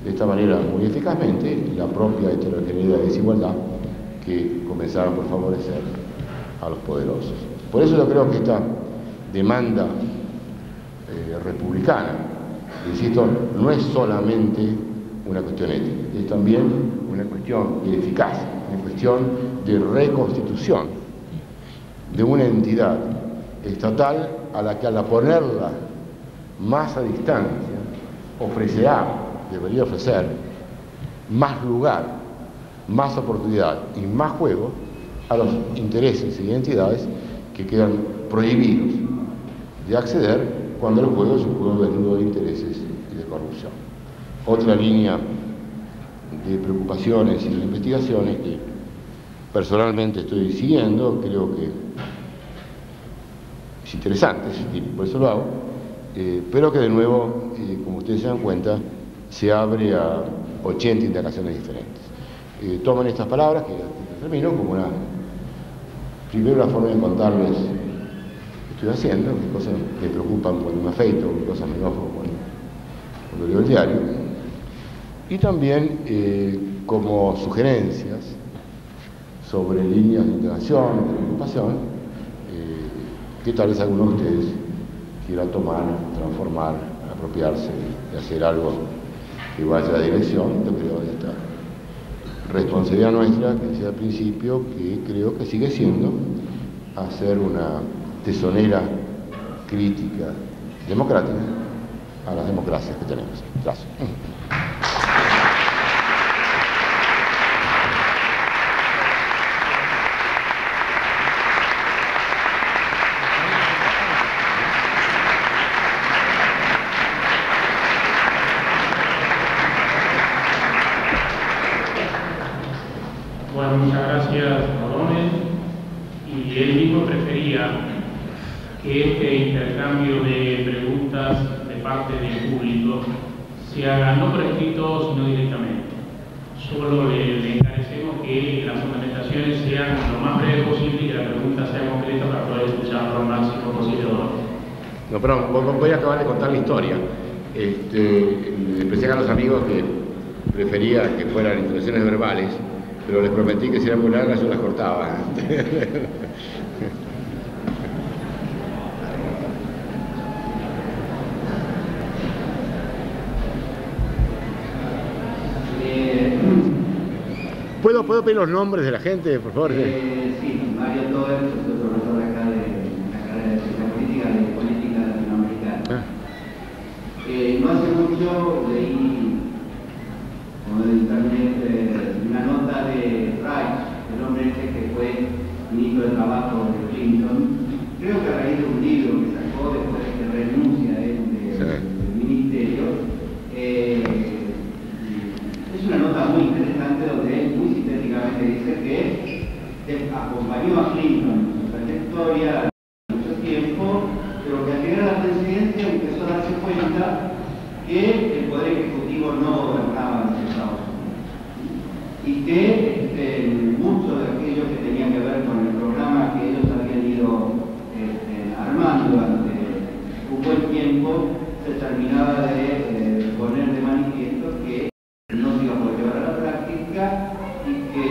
de esta manera muy eficazmente la propia heterogeneidad y desigualdad que comenzaron por favorecer a los poderosos. Por eso yo creo que esta demanda republicana, insisto, no es solamente una cuestión ética, es también una cuestión de eficacia, una cuestión de reconstitución de una entidad estatal a la que, al ponerla más a distancia, debería ofrecer más lugar, más oportunidad y más juego a los intereses y identidades que quedan prohibidos de acceder cuando el juego es un juego desnudo de intereses y de corrupción. Otra línea de preocupaciones y de investigaciones que personalmente estoy siguiendo, creo que es interesante, y por eso lo hago, pero que de nuevo, como ustedes se dan cuenta, se abre a 80 indagaciones diferentes. Toman estas palabras, que termino, como primero una forma de contarles qué estoy haciendo, qué cosas me preocupan cuando me afeito, qué cosas me enojo cuando leo el diario, y también como sugerencias sobre líneas de indagación, de preocupación, que tal vez algunos de ustedes quieran tomar, transformar, apropiarse de hacer algo que vaya a la dirección, yo creo, de esta responsabilidad nuestra, que decía al principio, que creo que sigue siendo hacer una tesonera crítica democrática a las democracias que tenemos. Gracias. Bueno, muchas gracias, Rodómez. Y él mismo prefería que este intercambio de preguntas de parte del público se haga no por escrito, sino directamente. Solo le encarecemos que las fundamentaciones sean lo más breves posible y que la pregunta sea concreta para poder escucharlo lo máximo posible. No, perdón, voy a acabar de contar la historia. Le expresé a los amigos que prefería que fueran intervenciones verbales, pero les prometí que si eran muy largas yo las cortaba. ¿Puedo pedir los nombres de la gente, por favor? Sí, Mario Toer, soy profesor de desarrollo leí como de internet una nota de Reich, el hombre este que fue ministro de Trabajo de Clinton, creo que a raíz de un libro que sacó después de que renuncia él del ministerio. Es una nota muy interesante donde él muy sintéticamente dice que acompañó a Clinton en su trayectoria mucho tiempo, pero que al llegar a la presidencia empezó a darse cuenta que el Poder Ejecutivo no gobernaba en los Estados Unidos y que mucho de aquello que tenía que ver con el programa que ellos habían ido armando durante un buen tiempo se terminaba de poner de manifiesto que no se iba a poder llevar a la práctica y que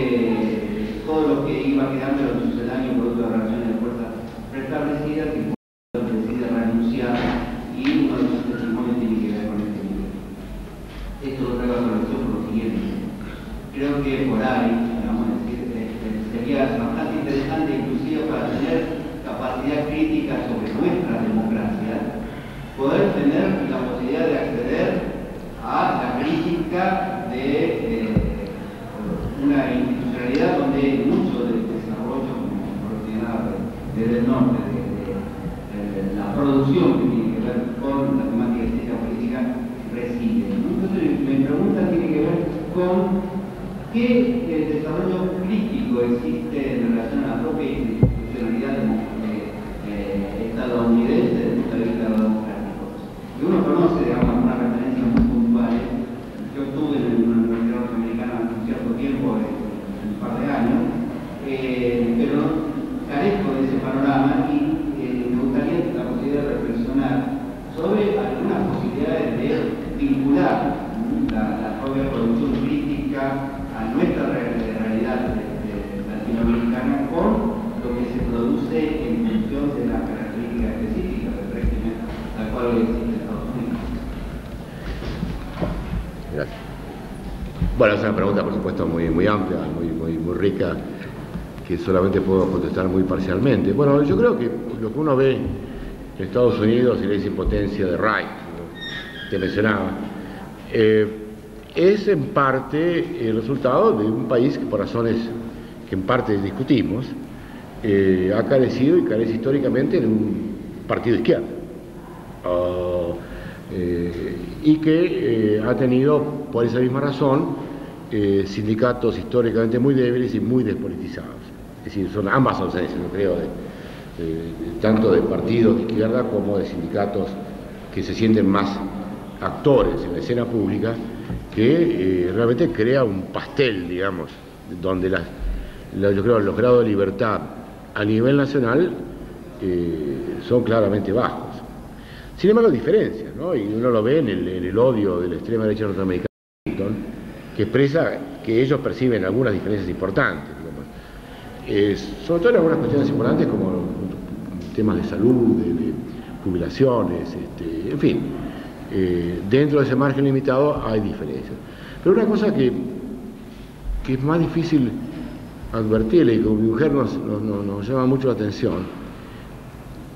todo lo que iba quedando era un sucedáneo producto de relaciones de fuerzas restablecidas y por eso decide renunciar y uno de sus testimonios tiene que ver con este nivel. Esto lo traigo a colación por lo siguiente. Creo que por ahí, vamos a decir, sería bastante interesante inclusive para tener capacidad crítica sobre nuestra democracia, poder tener la posibilidad de acceder a la crítica de una institucionalidad donde mucho del desarrollo, como mencionaba desde el norte, de la producción que tiene que ver con la temática de ciencia política reside. Entonces mi pregunta tiene que ver con qué desarrollo crítico existe en relación a la propia institucionalidad estadounidense desde el punto de vista democrático. Y uno conoce, digamos, algunas referencias muy puntuales. Yo estuve en una universidad norteamericana un cierto tiempo, un par de años, pero carezco de ese panorama y me gustaría la posibilidad de reflexionar sobre algunas posibilidades de vincular la propia producción crítica a nuestra realidad latinoamericana con lo que se produce en función de las características específicas del régimen al cual hoy existe Estados Unidos. Gracias. Bueno, es una pregunta, por supuesto, muy amplia, muy rica, que solamente puedo contestar muy parcialmente. Bueno, yo creo que lo que uno ve en Estados Unidos y la impotencia de Reich, que mencionaba, es en parte el resultado de un país que, por razones que en parte discutimos, ha carecido y carece históricamente de un partido de izquierda. Y que ha tenido, por esa misma razón, sindicatos históricamente muy débiles y muy despolitizados. Es decir, son ambas ausencias, yo creo, tanto de partidos de izquierda como de sindicatos que se sienten más actores en la escena pública, que realmente crea un pastel, digamos, donde yo creo los grados de libertad a nivel nacional son claramente bajos. Sin embargo, hay diferencias, ¿no? Y uno lo ve en el odio de la extrema derecha norteamericana, que expresa que ellos perciben algunas diferencias importantes, digamos. Sobre todo en algunas cuestiones importantes como temas de salud, de jubilaciones, en fin. Dentro de ese margen limitado hay diferencias. Pero una cosa que es más difícil advertirle y como mi mujer nos llama mucho la atención,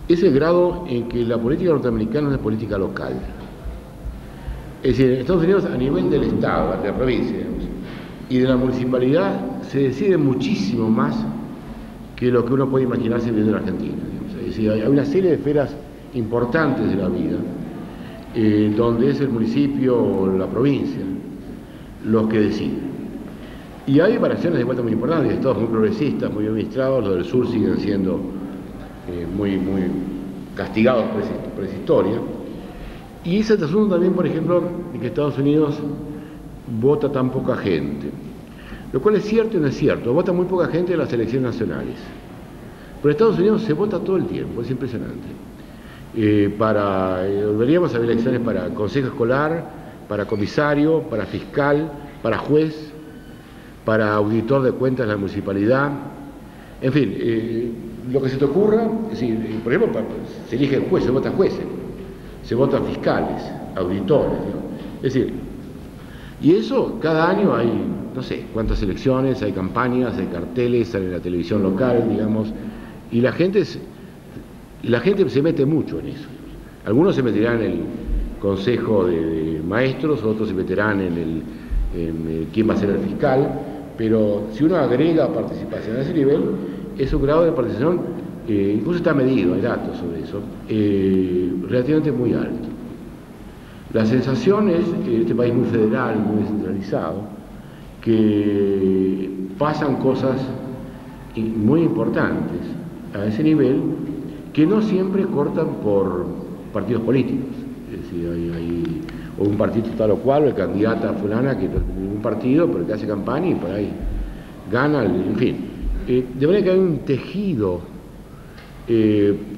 es el grado en que la política norteamericana es una política local. Es decir, en Estados Unidos, a nivel del Estado, de la provincia, digamos, y de la municipalidad, se decide muchísimo más que lo que uno puede imaginarse viviendo en Argentina. Digamos. Es decir, hay una serie de esferas importantes de la vida, donde es el municipio o la provincia los que deciden. Y hay variaciones de vuelta muy importantes, estados muy progresistas, muy administrados, los del sur siguen siendo muy castigados por esa historia. Y ese asunto también, por ejemplo, de que Estados Unidos vota tan poca gente, lo cual es cierto y no es cierto. Vota muy poca gente en las elecciones nacionales, pero en Estados Unidos se vota todo el tiempo, es impresionante. Deberíamos haber elecciones para consejo escolar, para comisario, para fiscal, para juez, para auditor de cuentas de la municipalidad, en fin, lo que se te ocurra. Es decir, por ejemplo, se eligen jueces, se votan jueces, se votan fiscales, auditores, ¿no? Es decir, y eso cada año hay, no sé cuántas elecciones, hay campañas, hay carteles, sale en la televisión local, digamos, y la gente se mete mucho en eso. Algunos se meterán consejo de maestros, otros se meterán en quién va a ser el fiscal, pero si uno agrega participación a ese nivel, es un grado de participación, incluso está medido, hay datos sobre eso, relativamente muy alto. La sensación es, en este país muy federal, muy descentralizado, que pasan cosas muy importantes a ese nivel que no siempre cortan por partidos políticos. Es decir, hay o un partido tal o cual, o el candidata fulana que no tiene ningún partido, pero que hace campaña y por ahí gana, en fin. De manera que hay un tejido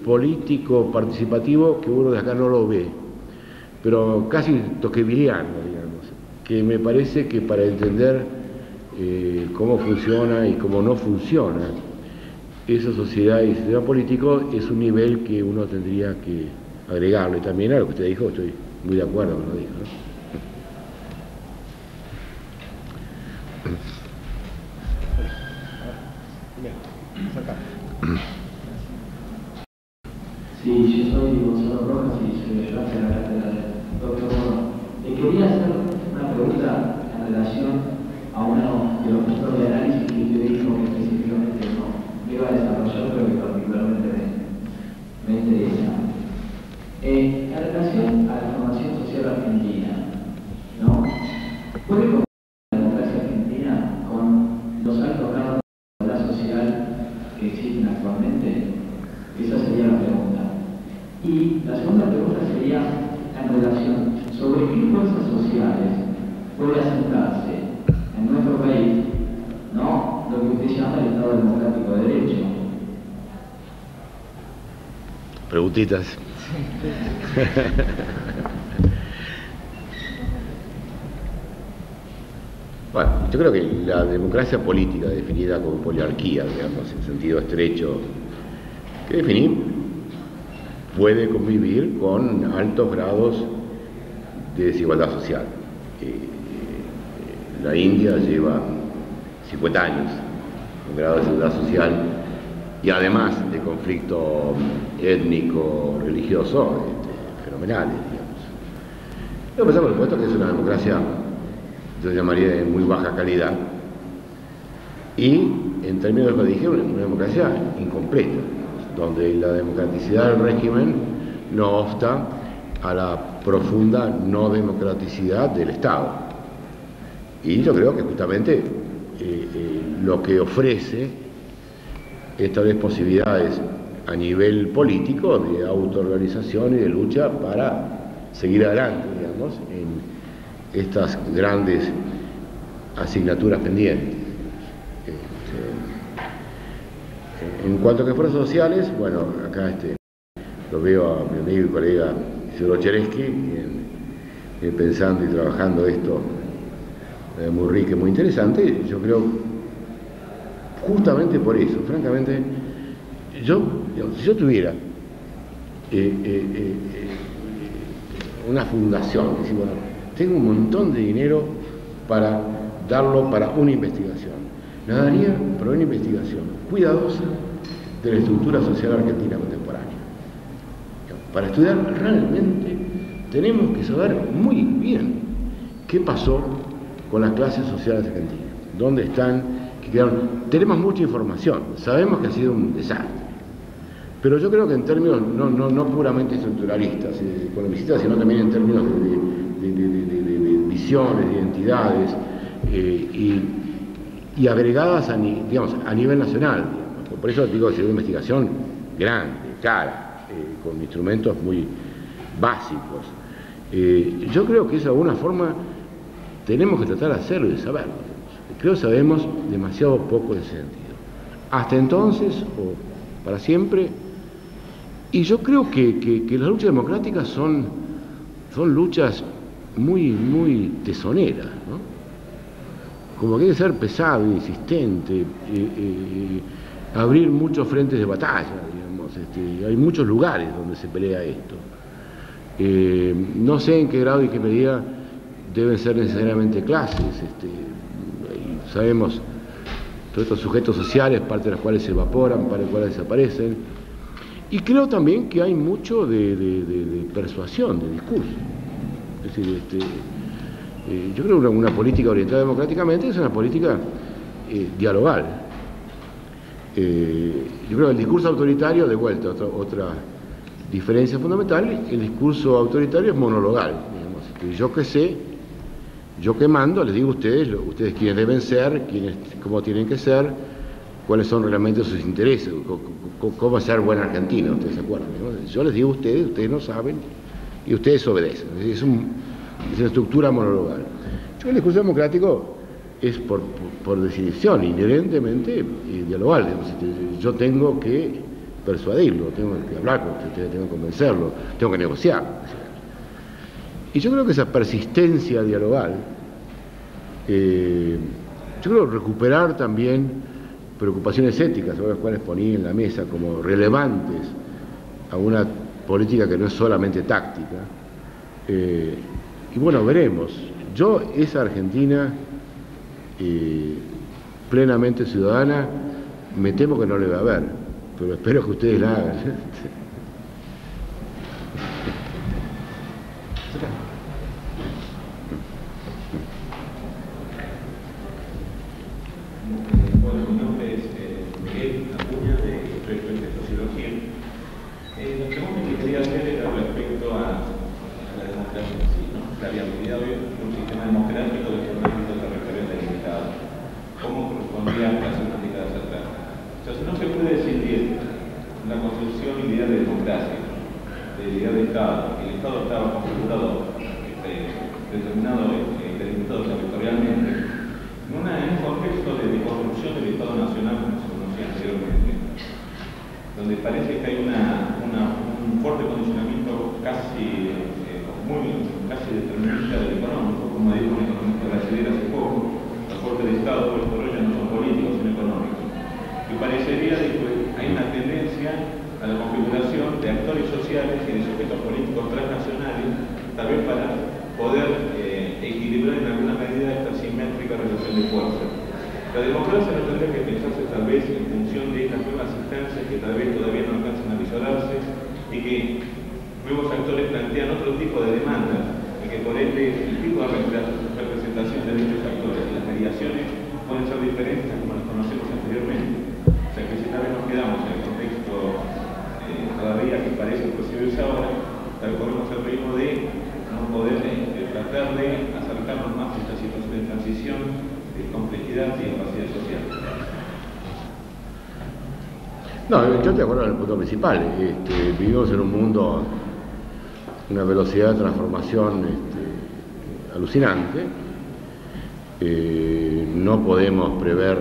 político participativo que uno de acá no lo ve, pero casi toqueviliano, digamos, que me parece que para entender cómo funciona y cómo no funciona esa sociedad y sistema político es un nivel que uno tendría que agregarlo. Y también a lo que usted dijo, estoy muy de acuerdo con lo que dijo, ¿no? Sí, yo soy Gonzalo Rojas y soy ayudante de la cátedra del doctor Bono. Le quería hacer una pregunta en relación a uno de los puntos de análisis que usted dijo que específicamente no iba a desarrollar, pero que particularmente me interesa. En relación a la formación social argentina, ¿no? ¿Puede comparar la democracia argentina con los altos grados de la social que existen actualmente? Esa sería la pregunta. Y la segunda pregunta sería en relación sobre qué fuerzas sociales puede asentarse en nuestro país, ¿no?, lo que usted llama el Estado Democrático de Derecho. Preguntitas. Bueno, yo creo que la democracia política, definida como poliarquía, digamos, en sentido estrecho, que definir, puede convivir con altos grados de desigualdad social. La India lleva 50 años con grado de desigualdad social y además de conflicto étnico, religioso, fenomenales, digamos. Yo pensamos, por supuesto, que es una democracia, yo llamaría de muy baja calidad, y en términos de lo que dije, una democracia incompleta, donde la democraticidad del régimen no obsta a la profunda no democraticidad del Estado. Y yo creo que justamente lo que ofrece es tal vez posibilidades a nivel político de autoorganización y de lucha para seguir adelante, digamos, en estas grandes asignaturas pendientes. En cuanto a que fuerzas sociales, bueno, acá lo veo a mi amigo y colega Isidoro Cheresky, pensando y trabajando esto muy rico y muy interesante. Yo creo, justamente por eso, francamente, si yo tuviera una fundación, decir, bueno, tengo un montón de dinero para darlo para una investigación, la daría para una investigación cuidadosa de la estructura social argentina contemporánea. Para estudiar realmente tenemos que saber muy bien qué pasó con las clases sociales argentinas, dónde están, qué quedaron. Tenemos mucha información, sabemos que ha sido un desastre, pero yo creo que en términos no puramente estructuralistas, economicistas, sino también en términos de visiones, de identidades y agregadas a nivel nacional, digamos. Por eso digo que es una investigación grande, cara, con instrumentos muy básicos. Yo creo que eso de alguna forma tenemos que tratar de hacerlo y de saberlo. Creo que sabemos demasiado poco en ese sentido. Hasta entonces, o para siempre, y yo creo que las luchas democráticas son luchas muy tesoneras, ¿no? Como que hay que ser pesado, insistente, abrir muchos frentes de batalla, digamos. Hay muchos lugares donde se pelea esto. No sé en qué grado y qué medida deben ser necesariamente clases. Sabemos todos estos sujetos sociales, parte de los cuales se evaporan, parte de los cuales desaparecen. Y creo también que hay mucho de persuasión, de discurso. Es decir, yo creo que una política orientada democráticamente es una política dialogal. Yo creo que el discurso autoritario, de vuelta, otra diferencia fundamental, el discurso autoritario es monologal. Digamos. Yo que sé, yo que mando, les digo a ustedes quiénes deben ser, cómo tienen que ser, cuáles son realmente sus intereses, cómo ser buen argentino, ustedes se acuerdan, ¿no? Yo les digo a ustedes no saben, y ustedes obedecen. Es una estructura monologal. Yo creo que el discurso democrático es por definición, inherentemente dialogal. Yo tengo que persuadirlo, tengo que hablar con ustedes, tengo que convencerlo, tengo que negociar. Y yo creo que esa persistencia dialogal, yo creo recuperar también preocupaciones éticas, sobre las cuales ponía en la mesa como relevantes a una política que no es solamente táctica. Y bueno, veremos. Yo, esa Argentina plenamente ciudadana, me temo que no le va a haber, pero espero que ustedes la hagan. Bueno, mi nombre es Miguel Acuña, de Proyecto de Sociología. La pregunta que quería hacer era respecto a la democracia en sí, ¿no? La viabilidad de un sistema democrático de un ámbito territorial delimitado. ¿Cómo correspondía hace unas décadas atrás? O sea, si no se puede decidir la construcción y la idea de democracia, de idea de Estado, el Estado estaba configurado, determinado, delimitado territorialmente, en un contexto de construcción del Estado Nacional, como se conocía anteriormente, donde parece que hay un fuerte condicionamiento casi determinista del económico, como dijo un economista brasileño hace poco. Los fuertes de Estado por desarrollo no son políticos, sino económicos. Y parecería que hay una tendencia a la configuración de actores sociales y de sujetos políticos transnacionales, tal vez para poder equilibrar en alguna medida esta simétrica relación de fuerza. La democracia no tendría que pensarse tal vez en función de estas nuevas instancias que tal vez todavía no alcanzan a visorarse y que nuevos actores plantean otro tipo de demandas y que por ende el tipo de representación de dichos actores y las mediaciones pueden ser diferentes a como las conocemos anteriormente. O sea que si tal vez nos quedamos en el contexto todavía que parece percibirse ahora, tal vez corremos el riesgo de no poder tratar de acercarnos más a esta situación de transición, de complejidad y capacidad social. No, yo estoy de acuerdo en el punto principal. Vivimos en un mundo, una velocidad de transformación alucinante. No podemos prever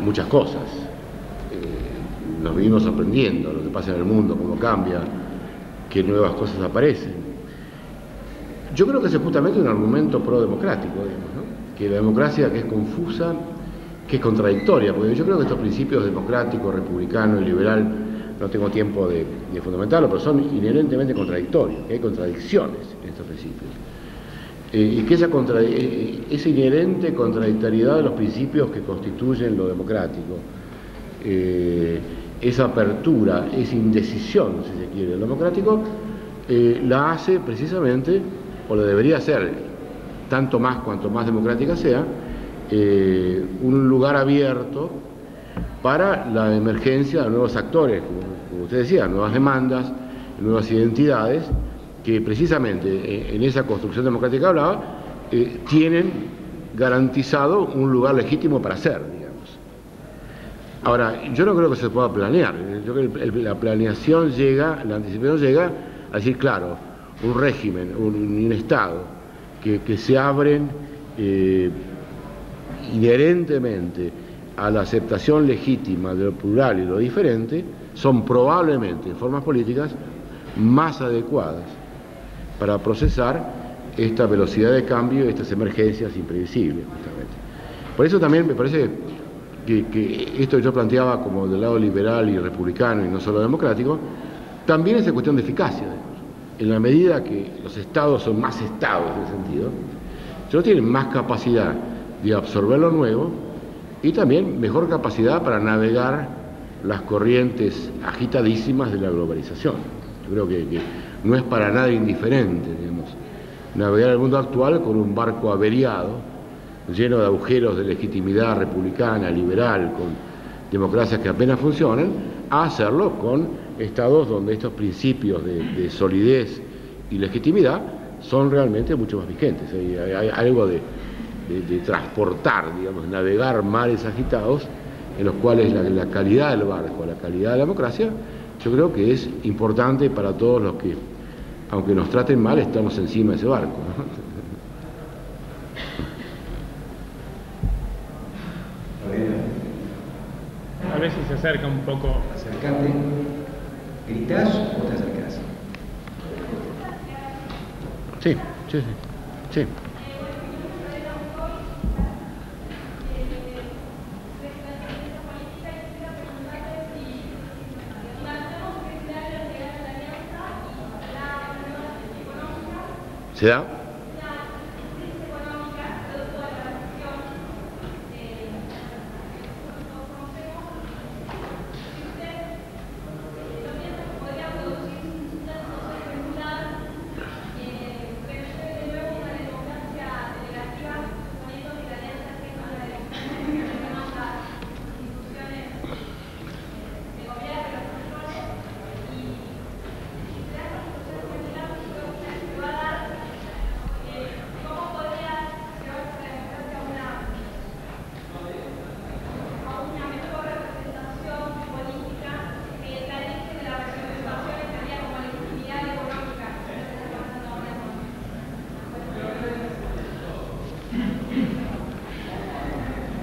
muchas cosas. Nos vivimos sorprendiendo lo que pasa en el mundo, cómo cambia, qué nuevas cosas aparecen. Yo creo que ese es justamente un argumento pro-democrático, digamos, ¿no? Que la democracia, que es confusa, que es contradictoria, porque yo creo que estos principios democráticos, republicano y liberal, no tengo tiempo de fundamentarlo, pero son inherentemente contradictorios, que hay contradicciones en estos principios. Y que esa inherente contradictoriedad de los principios que constituyen lo democrático, esa apertura, esa indecisión, si se quiere, del democrático, la hace precisamente, o lo debería hacer, tanto más cuanto más democrática sea, un lugar abierto para la emergencia de nuevos actores, como usted decía, nuevas demandas, nuevas identidades, que precisamente en esa construcción democrática que hablaba, tienen garantizado un lugar legítimo para ser, digamos. Ahora, yo no creo que se pueda planear, yo creo que la planeación llega, la anticipación llega a decir, claro, un régimen, un Estado, que se abren inherentemente a la aceptación legítima de lo plural y lo diferente, son probablemente formas políticas más adecuadas para procesar esta velocidad de cambio y estas emergencias imprevisibles, justamente. Por eso también me parece que esto que yo planteaba como del lado liberal y republicano y no solo democrático, también es cuestión de eficacia, digamos. En la medida que los estados son más estados en ese sentido, ellos tienen más capacidad de absorber lo nuevo y también mejor capacidad para navegar las corrientes agitadísimas de la globalización. Yo creo que no es para nada indiferente, digamos, navegar el mundo actual con un barco averiado, lleno de agujeros de legitimidad republicana, liberal, con democracias que apenas funcionan, a hacerlo con estados donde estos principios de solidez y legitimidad son realmente mucho más vigentes. Hay algo de transportar, digamos, navegar mares agitados, en los cuales la calidad del barco, la calidad de la democracia, yo creo que es importante para todos los que, aunque nos traten mal, estamos encima de ese barco, ¿no? A ver si se acerca un poco. Acercate. ¿Gritás o te acercás? Sí, sí, sí. Sí. ¿Se da?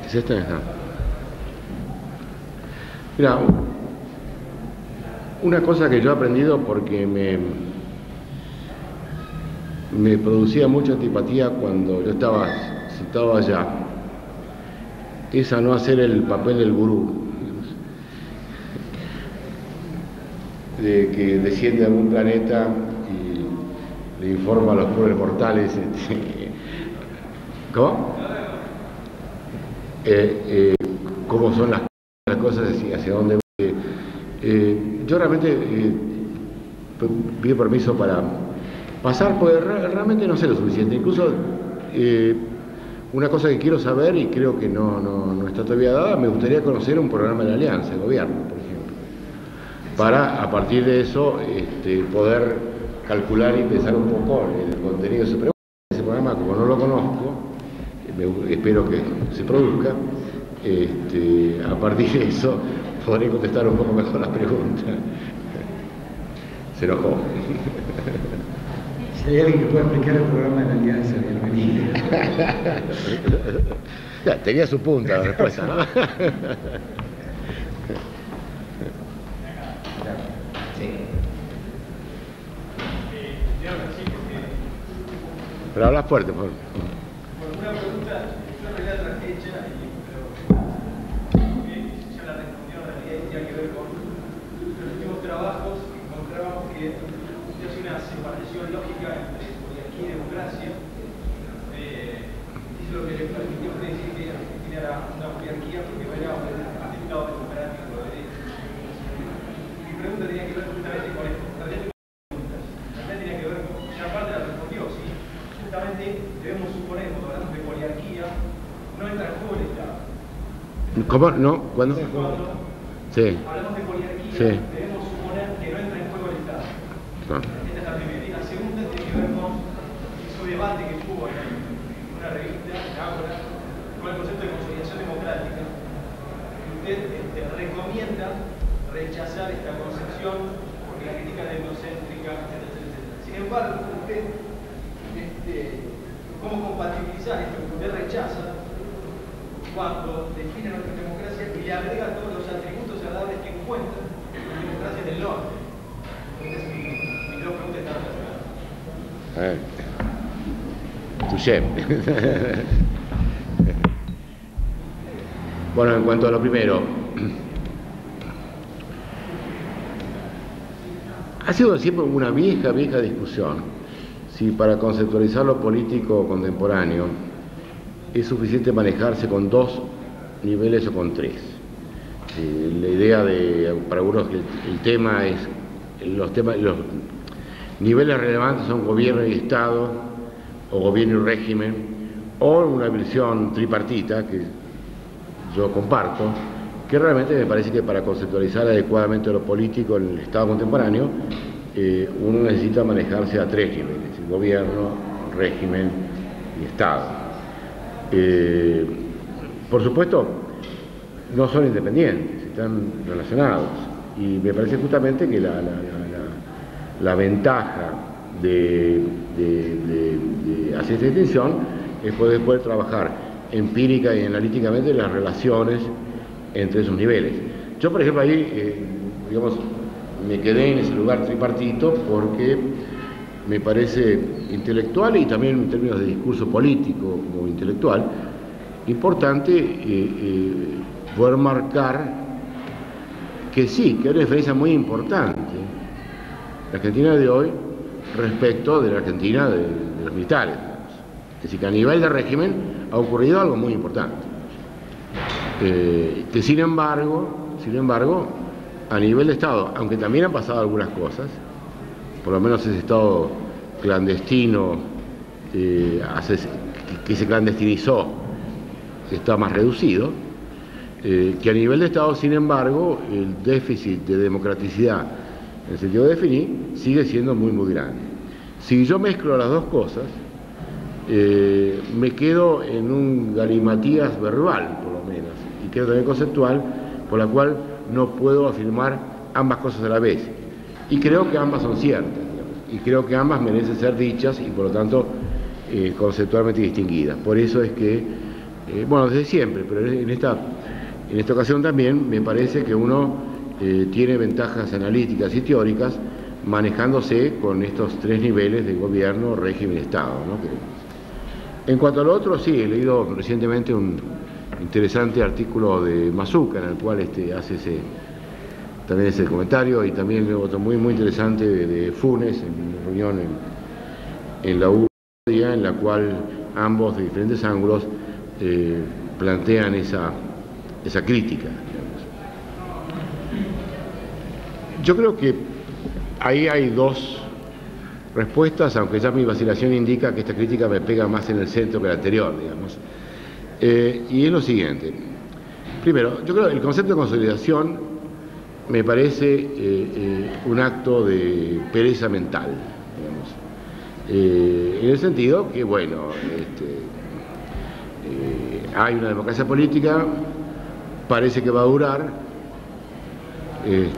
¿Es esta? No. Mira, una cosa que yo he aprendido porque me producía mucha antipatía cuando yo estaba sentado allá, es a no hacer el papel del gurú, de que desciende a algún planeta y le informa a los pobres mortales. ¿Cómo? Cómo son las cosas y hacia dónde. Yo realmente pido permiso para pasar, porque realmente no sé lo suficiente. Incluso una cosa que quiero saber y creo que no está todavía dada, me gustaría conocer un programa de la Alianza, de gobierno, por ejemplo, para a partir de eso poder calcular y pensar un poco en el contenido de ese programa. Como no lo conozco, espero que se produzca, a partir de eso podré contestar un poco mejor las preguntas. Se enojó. Si hay alguien que pueda explicar el programa de la Alianza, bienvenido. Ya, tenía su punta la respuesta, ¿no? Sí. Pero habla fuerte, por favor. Una pregunta, yo en realidad traje hecha, pero ya la respondió, en realidad tenía que ver con los últimos trabajos. Encontrábamos que se hace una separación lógica entre oligarquía y democracia. Eso lo que le permitió decir que Argentina era una oligarquía porque no era un Estado democrático de derecho. Mi pregunta tenía que ver justamente con esto. Tenía que ver con, ya parte la respondió, sí. Justamente debemos suponer, cuando hablamos de oligarquía, no entra en juego el Estado. ¿Cómo? ¿No? ¿Cuándo? Cuando Sí. hablamos de oligarquía, Sí. debemos suponer que no entra en juego el Estado. No. Esta es la primera. Y la segunda tiene que ver con ese debate que tuvo en una revista, ahora, con el concepto de consolidación democrática. Usted recomienda rechazar esta concepción porque la crítica es etnocéntrica, etc. Sin embargo, usted, ¿cómo compatibilizar esto que usted rechaza cuando define nuestra democracia y le agrega todos los atributos agradables que encuentra en la democracia del norte? Entonces, mi dos preguntas están relacionadas. Touché. Bueno, en cuanto a lo primero, ha sido siempre una vieja discusión si para conceptualizar lo político contemporáneo es suficiente manejarse con 2 niveles o con 3. La idea para algunos que el tema es, niveles relevantes son gobierno y Estado, o gobierno y régimen, o una visión tripartita, que yo comparto, que realmente me parece que para conceptualizar adecuadamente lo político en el Estado contemporáneo, uno necesita manejarse a tres niveles: gobierno, régimen y Estado. Por supuesto, no son independientes, están relacionados, y me parece justamente que la ventaja de hacer esta distinción es poder trabajar empírica y analíticamente las relaciones entre esos niveles. Yo, por ejemplo, ahí, digamos, me quedé en ese lugar tripartito porque me parece intelectual, y también en términos de discurso político como intelectual, importante poder marcar que sí, que hay una diferencia muy importante la Argentina de hoy respecto de la Argentina de los militares, digamos. Es decir, que a nivel de régimen ha ocurrido algo muy importante, que sin embargo, a nivel de Estado, aunque también han pasado algunas cosas, por lo menos ese Estado clandestino que se clandestinizó está más reducido, que a nivel de Estado, sin embargo, el déficit de democraticidad, en el sentido de definir, sigue siendo muy grande. Si yo mezclo las dos cosas, me quedo en un galimatías verbal, por lo menos, y quedo también conceptual, por la cual no puedo afirmar ambas cosas a la vez. Y creo que ambas son ciertas, digamos, y creo que ambas merecen ser dichas y, por lo tanto, conceptualmente distinguidas. Por eso es que, bueno, desde siempre, pero en esta ocasión también me parece que uno tiene ventajas analíticas y teóricas manejándose con estos tres niveles de gobierno, régimen y Estado, ¿no? En cuanto a lo otro, sí, he leído recientemente un interesante artículo de Mazzuca, en el cual hace también ese comentario, y también otro muy interesante de Funes, en una reunión en la U, en la cual ambos, de diferentes ángulos, plantean esa crítica, digamos. Yo creo que ahí hay dos respuestas, aunque ya mi vacilación indica que esta crítica me pega más en el centro que la anterior, digamos. Y es lo siguiente. Primero, yo creo que el concepto de consolidación me parece un acto de pereza mental, digamos. En el sentido que, bueno, hay una democracia política, parece que va a durar,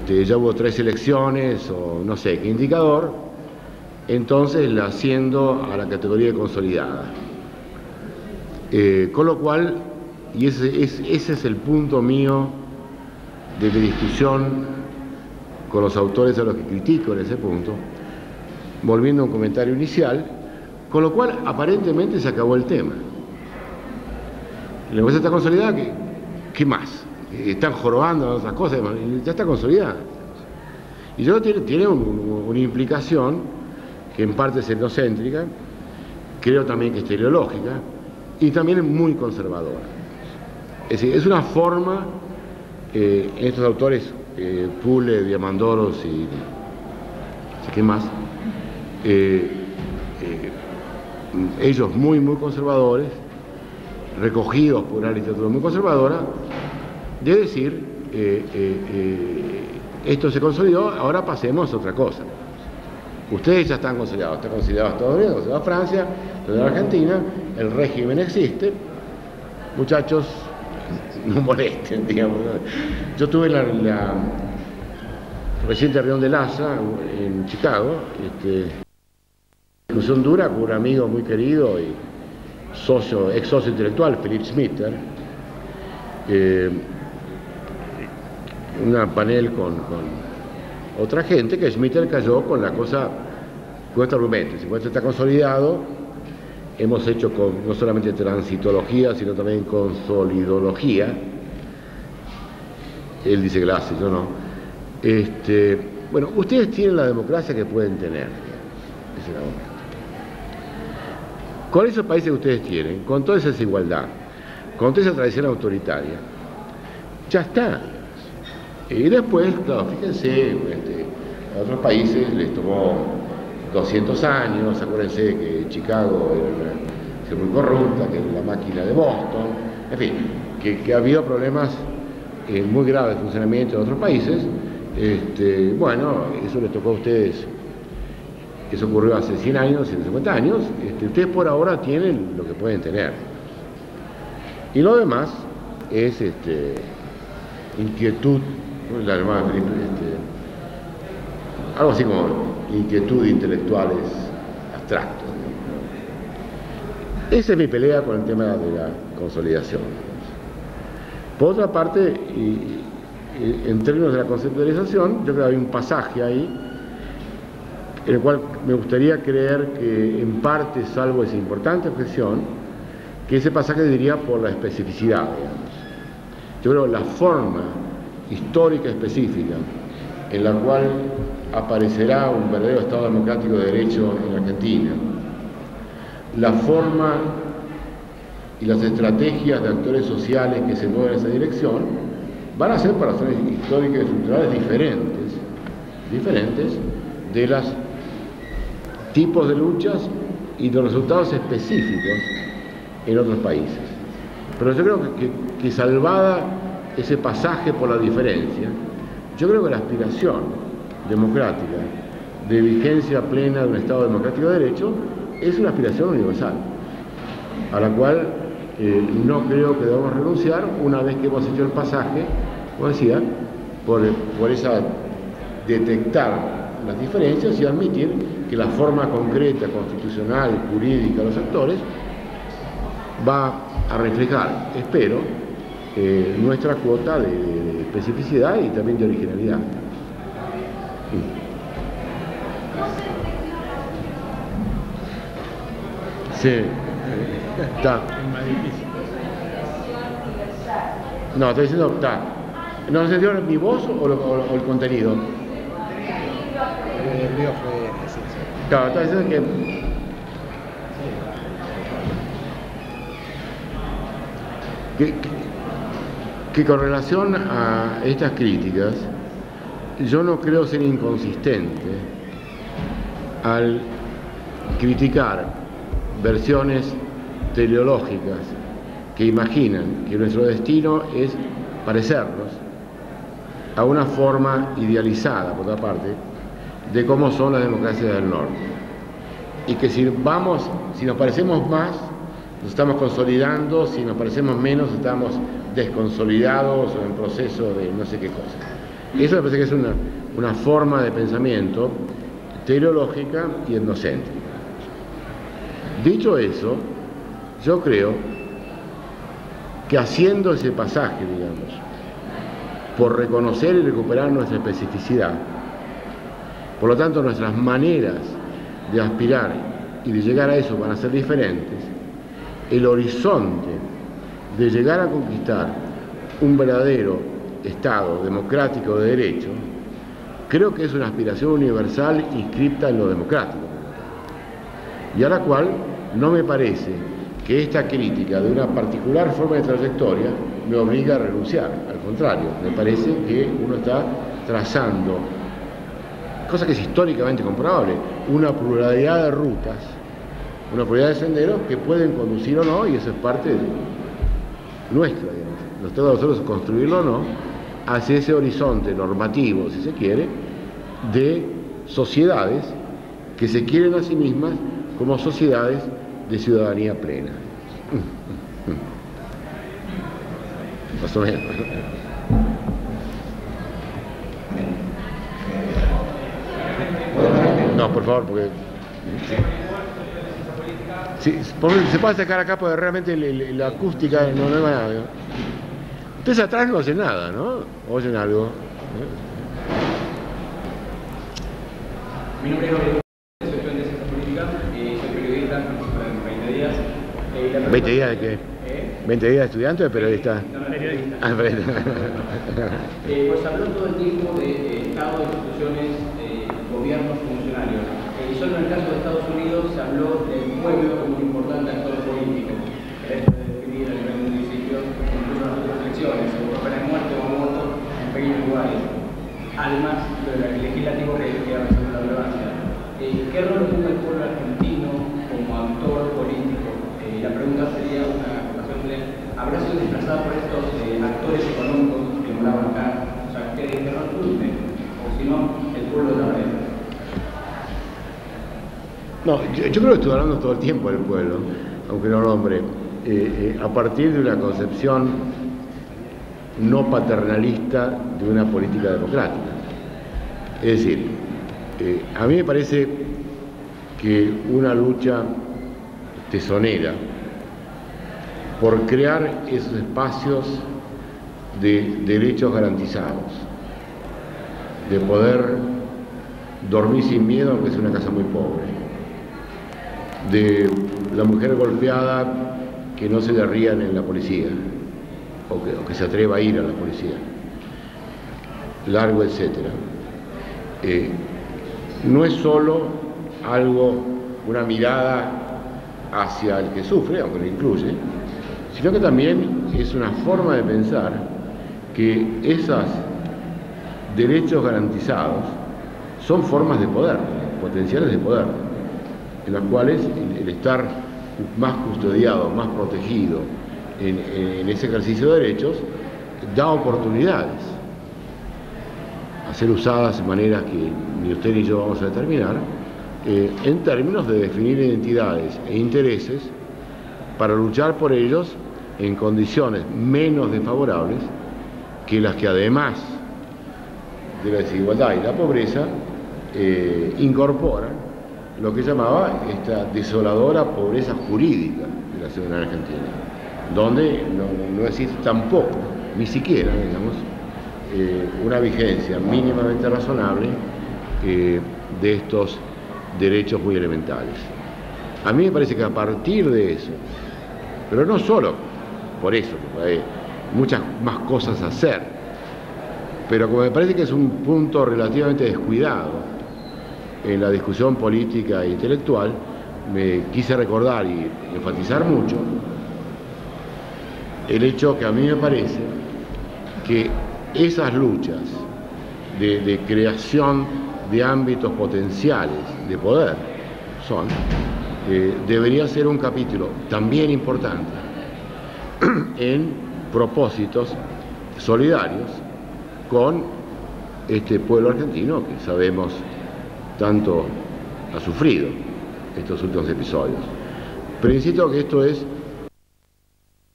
ya hubo 3 elecciones, o no sé qué indicador, entonces la asciendo a la categoría de consolidada. Con lo cual, y ese es el punto mío de discusión con los autores a los que critico en ese punto, volviendo a un comentario inicial, con lo cual aparentemente se acabó el tema. La democracia está consolidada, ¿qué más? Están jorobando otras cosas, ya está consolidada. Y yo tiene una implicación que en parte es etnocéntrica, creo también que es teleológica, y también es muy conservadora. Es decir, es una forma, estos autores, Pule, Diamandoros y no sé qué más, ellos muy conservadores, recogidos por una literatura muy conservadora, de decir, esto se consolidó, ahora pasemos a otra cosa. Ustedes ya están consolidados, está consolidado Estados Unidos, consolidado Francia, consolidado Argentina, el régimen existe, muchachos, no molesten, digamos. Yo tuve la reciente reunión del ASA en Chicago, discusión dura con un amigo muy querido y ex socio intelectual, Philip Schmitter, una panel con otra gente, que Schmitter cayó con la cosa, con este argumento: si esto está consolidado, hemos hecho no solamente transitología, sino también consolidología. Él dice que la hace, yo no. Bueno, ustedes tienen la democracia que pueden tener, ese es el argumento. Con esos países que ustedes tienen, con toda esa desigualdad, con toda esa tradición autoritaria, ya está. Y después, claro, fíjense, a otros países les tomó 200 años, acuérdense que Chicago era una ciudad muy corrupta, que la máquina de Boston, en fin, que ha habido problemas muy graves de funcionamiento en otros países. Bueno, eso les tocó a ustedes, eso ocurrió hace 100 años, 150 años, ustedes por ahora tienen lo que pueden tener. Y lo demás es inquietud, la llamada Felipe, algo así como inquietud de intelectuales abstractos. Esa es mi pelea con el tema de la consolidación. Por otra parte, en términos de la conceptualización, yo creo que hay un pasaje ahí en el cual me gustaría creer que en parte, salvo esa importante objeción, que ese pasaje diría por la especificidad, digamos. Yo creo que la forma histórica específica en la cual aparecerá un verdadero Estado democrático de derecho en Argentina, la forma y las estrategias de actores sociales que se mueven en esa dirección van a ser por razones históricas y estructurales diferentes de los tipos de luchas y de los resultados específicos en otros países. Pero yo creo que salvada ese pasaje por la diferencia, yo creo que la aspiración democrática de vigencia plena de un Estado democrático de derecho es una aspiración universal, a la cual no creo que debamos renunciar una vez que hemos hecho el pasaje, como decía, por esa detectar las diferencias y admitir que la forma concreta, constitucional, jurídica de los actores va a reflejar, espero, nuestra cuota de especificidad y también de originalidad. Sí, está. No, estoy diciendo está. ¿No has entendido mi voz o el contenido? El mío fue así. Claro, está diciendo que con relación a estas críticas, yo no creo ser inconsistente al criticar versiones teleológicas que imaginan que nuestro destino es parecernos a una forma idealizada, por otra parte, de cómo son las democracias del norte. Y que si nos parecemos más, nos estamos consolidando, si nos parecemos menos, estamos desconsolidados o en proceso de no sé qué cosa. Eso me parece que es una forma de pensamiento teleológica y etnocéntrica. Dicho eso, yo creo que haciendo ese pasaje, digamos, por reconocer y recuperar nuestra especificidad, por lo tanto nuestras maneras de aspirar y de llegar a eso van a ser diferentes, el horizonte de llegar a conquistar un verdadero Estado democrático de derecho, creo que es una aspiración universal inscripta en lo democrático, y a la cual no me parece que esta crítica de una particular forma de trayectoria me obliga a renunciar. Al contrario, me parece que uno está trazando, cosa que es históricamente comprobable, una pluralidad de rutas, una pluralidad de senderos que pueden conducir o no, y eso es parte nuestra, digamos. Nos toca a nosotros construirlo o no, hacia ese horizonte normativo, si se quiere, de sociedades que se quieren a sí mismas como sociedades de ciudadanía plena. Más o menos. No, por favor, porque... Sí, se puede sacar acá porque realmente la acústica no es nada. Ustedes atrás no hacen nada, ¿no? ¿Oyen algo? Mi nombre es Gabriel, soy estudiante de Ciencias Políticas, soy periodista, participo en 20 días. ¿20 días de qué? 20 días de estudiante o de periodista? No, periodista. Ah, periodista. Pues habló todo el tiempo de Estado, instituciones, gobiernos, funcionarios. Y solo en el caso de Estados Unidos se habló del pueblo como un importante actor político. Esto de definir a nivel municipio, incluso las otras elecciones, o pena de muerte o aborto en pequeños lugares. Además, lo del legislativo que ha recibido la relevancia. ¿Qué rol juega el pueblo argentino como actor político? La pregunta sería una cuestión de, ¿habrá sido desplazado por estos actores económicos que moraban acá? O sea, ¿qué rol cumple? O si no, el pueblo de la manera. No, yo creo que estoy hablando todo el tiempo del pueblo, aunque no lo nombre, a partir de una concepción no paternalista de una política democrática. Es decir, a mí me parece que una lucha tesonera por crear esos espacios de derechos garantizados, de poder dormir sin miedo aunque sea una casa muy pobre, de la mujer golpeada que no se le rían en la policía o que se atreva a ir a la policía, largo etcétera. No es solo algo, una mirada hacia el que sufre, aunque lo incluye, sino que también es una forma de pensar que esos derechos garantizados son formas de poder, potenciales de poder, en las cuales el estar más custodiado, más protegido en ese ejercicio de derechos, da oportunidades a ser usadas de maneras que ni usted ni yo vamos a determinar, en términos de definir identidades e intereses para luchar por ellos en condiciones menos desfavorables que las que, además de la desigualdad y la pobreza, incorporan lo que llamaba esta desoladora pobreza jurídica de la ciudadanía argentina, donde no existe tampoco, ni siquiera, digamos, una vigencia mínimamente razonable de estos derechos muy elementales. A mí me parece que a partir de eso, pero no solo por eso, porque hay muchas más cosas a hacer, pero como me parece que es un punto relativamente descuidado en la discusión política e intelectual, me quise recordar y enfatizar mucho el hecho que a mí me parece que esas luchas de creación de ámbitos potenciales de poder debería ser un capítulo también importante en propósitos solidarios con este pueblo argentino que sabemos tanto ha sufrido estos últimos episodios. Pero insisto que esto es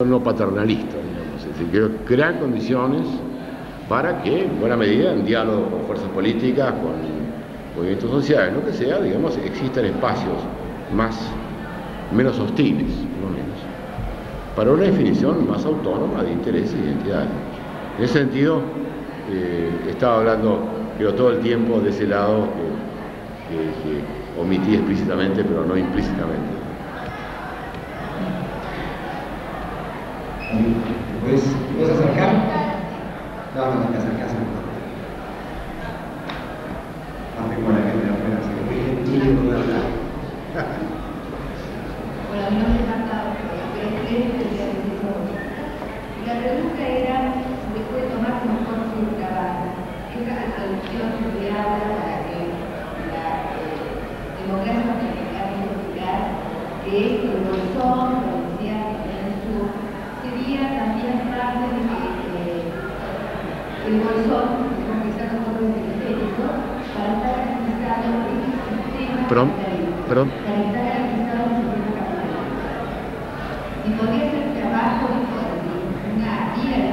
no paternalista, digamos, es decir, que crear condiciones para que, en buena medida, en diálogo con fuerzas políticas, con movimientos sociales, lo que sea, digamos, existan espacios menos hostiles, por lo menos, para una definición más autónoma de intereses y identidades. En ese sentido, estaba hablando, creo, todo el tiempo de ese lado que omití explícitamente, pero no implícitamente. ¿Puedes acercar? No, te acercas. Hace como la gente de afuera, así que muy gentil y muy hablar. Hola, mi nombre es Marta, pero ustedes tendrían que decir todo. La pregunta era, ¿se puede tomar como corte de trabajo? Esa traducción que habla para que la democracia mexicana popular, que es el bolsón, lo decía en el sur, sería también parte de que el bolsón, como que sea nosotros el periférico, para estar garantizado en el sistema Perdón. para estar garantizado en el sistema capitalista. Y podría ser trabajo de una guía de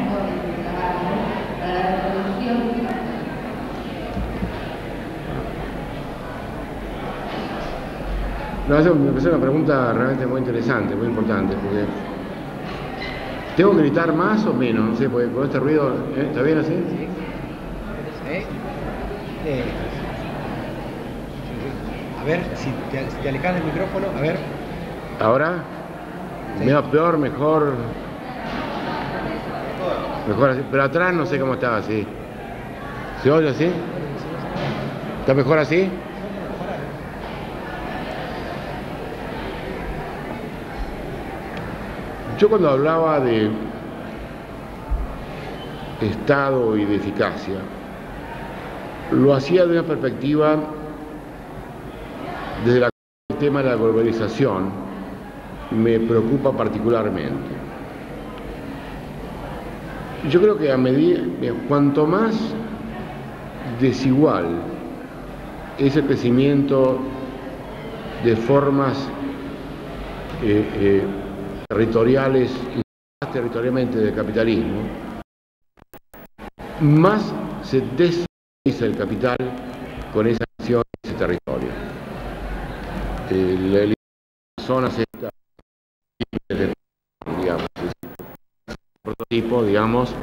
trabajo para la reproducción de la No, eso me parece una pregunta realmente muy interesante, muy importante, porque ¿tengo que gritar más o menos? No sé, porque con este ruido, ¿está bien así? Sí. A ver, si te alejas del micrófono, a ver. ¿Ahora? Sí. ¿Medio peor, mejor? Mejor así, pero atrás no sé cómo estaba así. ¿Se oye así? ¿Está mejor así? Yo cuando hablaba de Estado y de eficacia, lo hacía de una perspectiva desde el tema de la globalización me preocupa particularmente. Yo creo que a medida, cuanto más desigual es el crecimiento de formas territoriales y más territorialmente del capitalismo, más se desvaloriza el capital con esa nación y ese territorio. Las zonas estas, digamos, prototipo, digamos,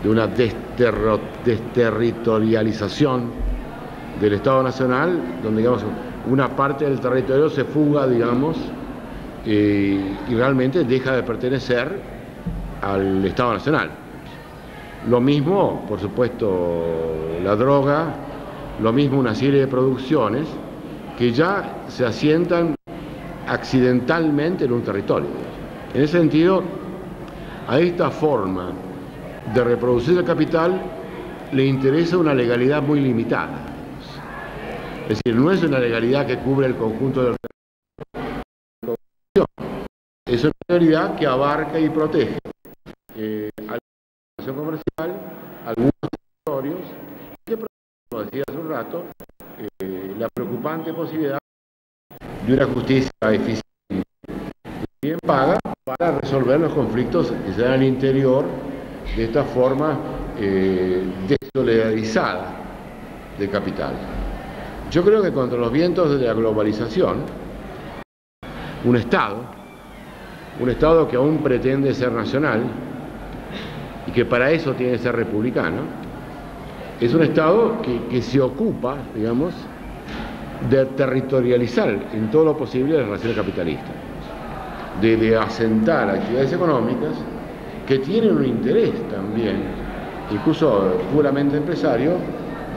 de una desterritorialización del Estado Nacional, donde, digamos, una parte del territorio se fuga, digamos, y realmente deja de pertenecer al Estado Nacional. Lo mismo, por supuesto, la droga, lo mismo una serie de producciones que ya se asientan accidentalmente en un territorio. En ese sentido, a esta forma de reproducir el capital le interesa una legalidad muy limitada. Es decir, no es una legalidad que cubre el conjunto del territorio, es una legalidad que abarca y protege a la nación comercial, algunos territorios, que, como decía hace un rato, la preocupante posibilidad de una justicia eficiente y bien paga para resolver los conflictos que se dan al interior de esta forma desolidarizada del capital. Yo creo que contra los vientos de la globalización, un Estado que aún pretende ser nacional y que para eso tiene que ser republicano, es un Estado que se ocupa, digamos, de territorializar en todo lo posible la relación capitalista, de asentar actividades económicas que tienen un interés también, incluso puramente empresario,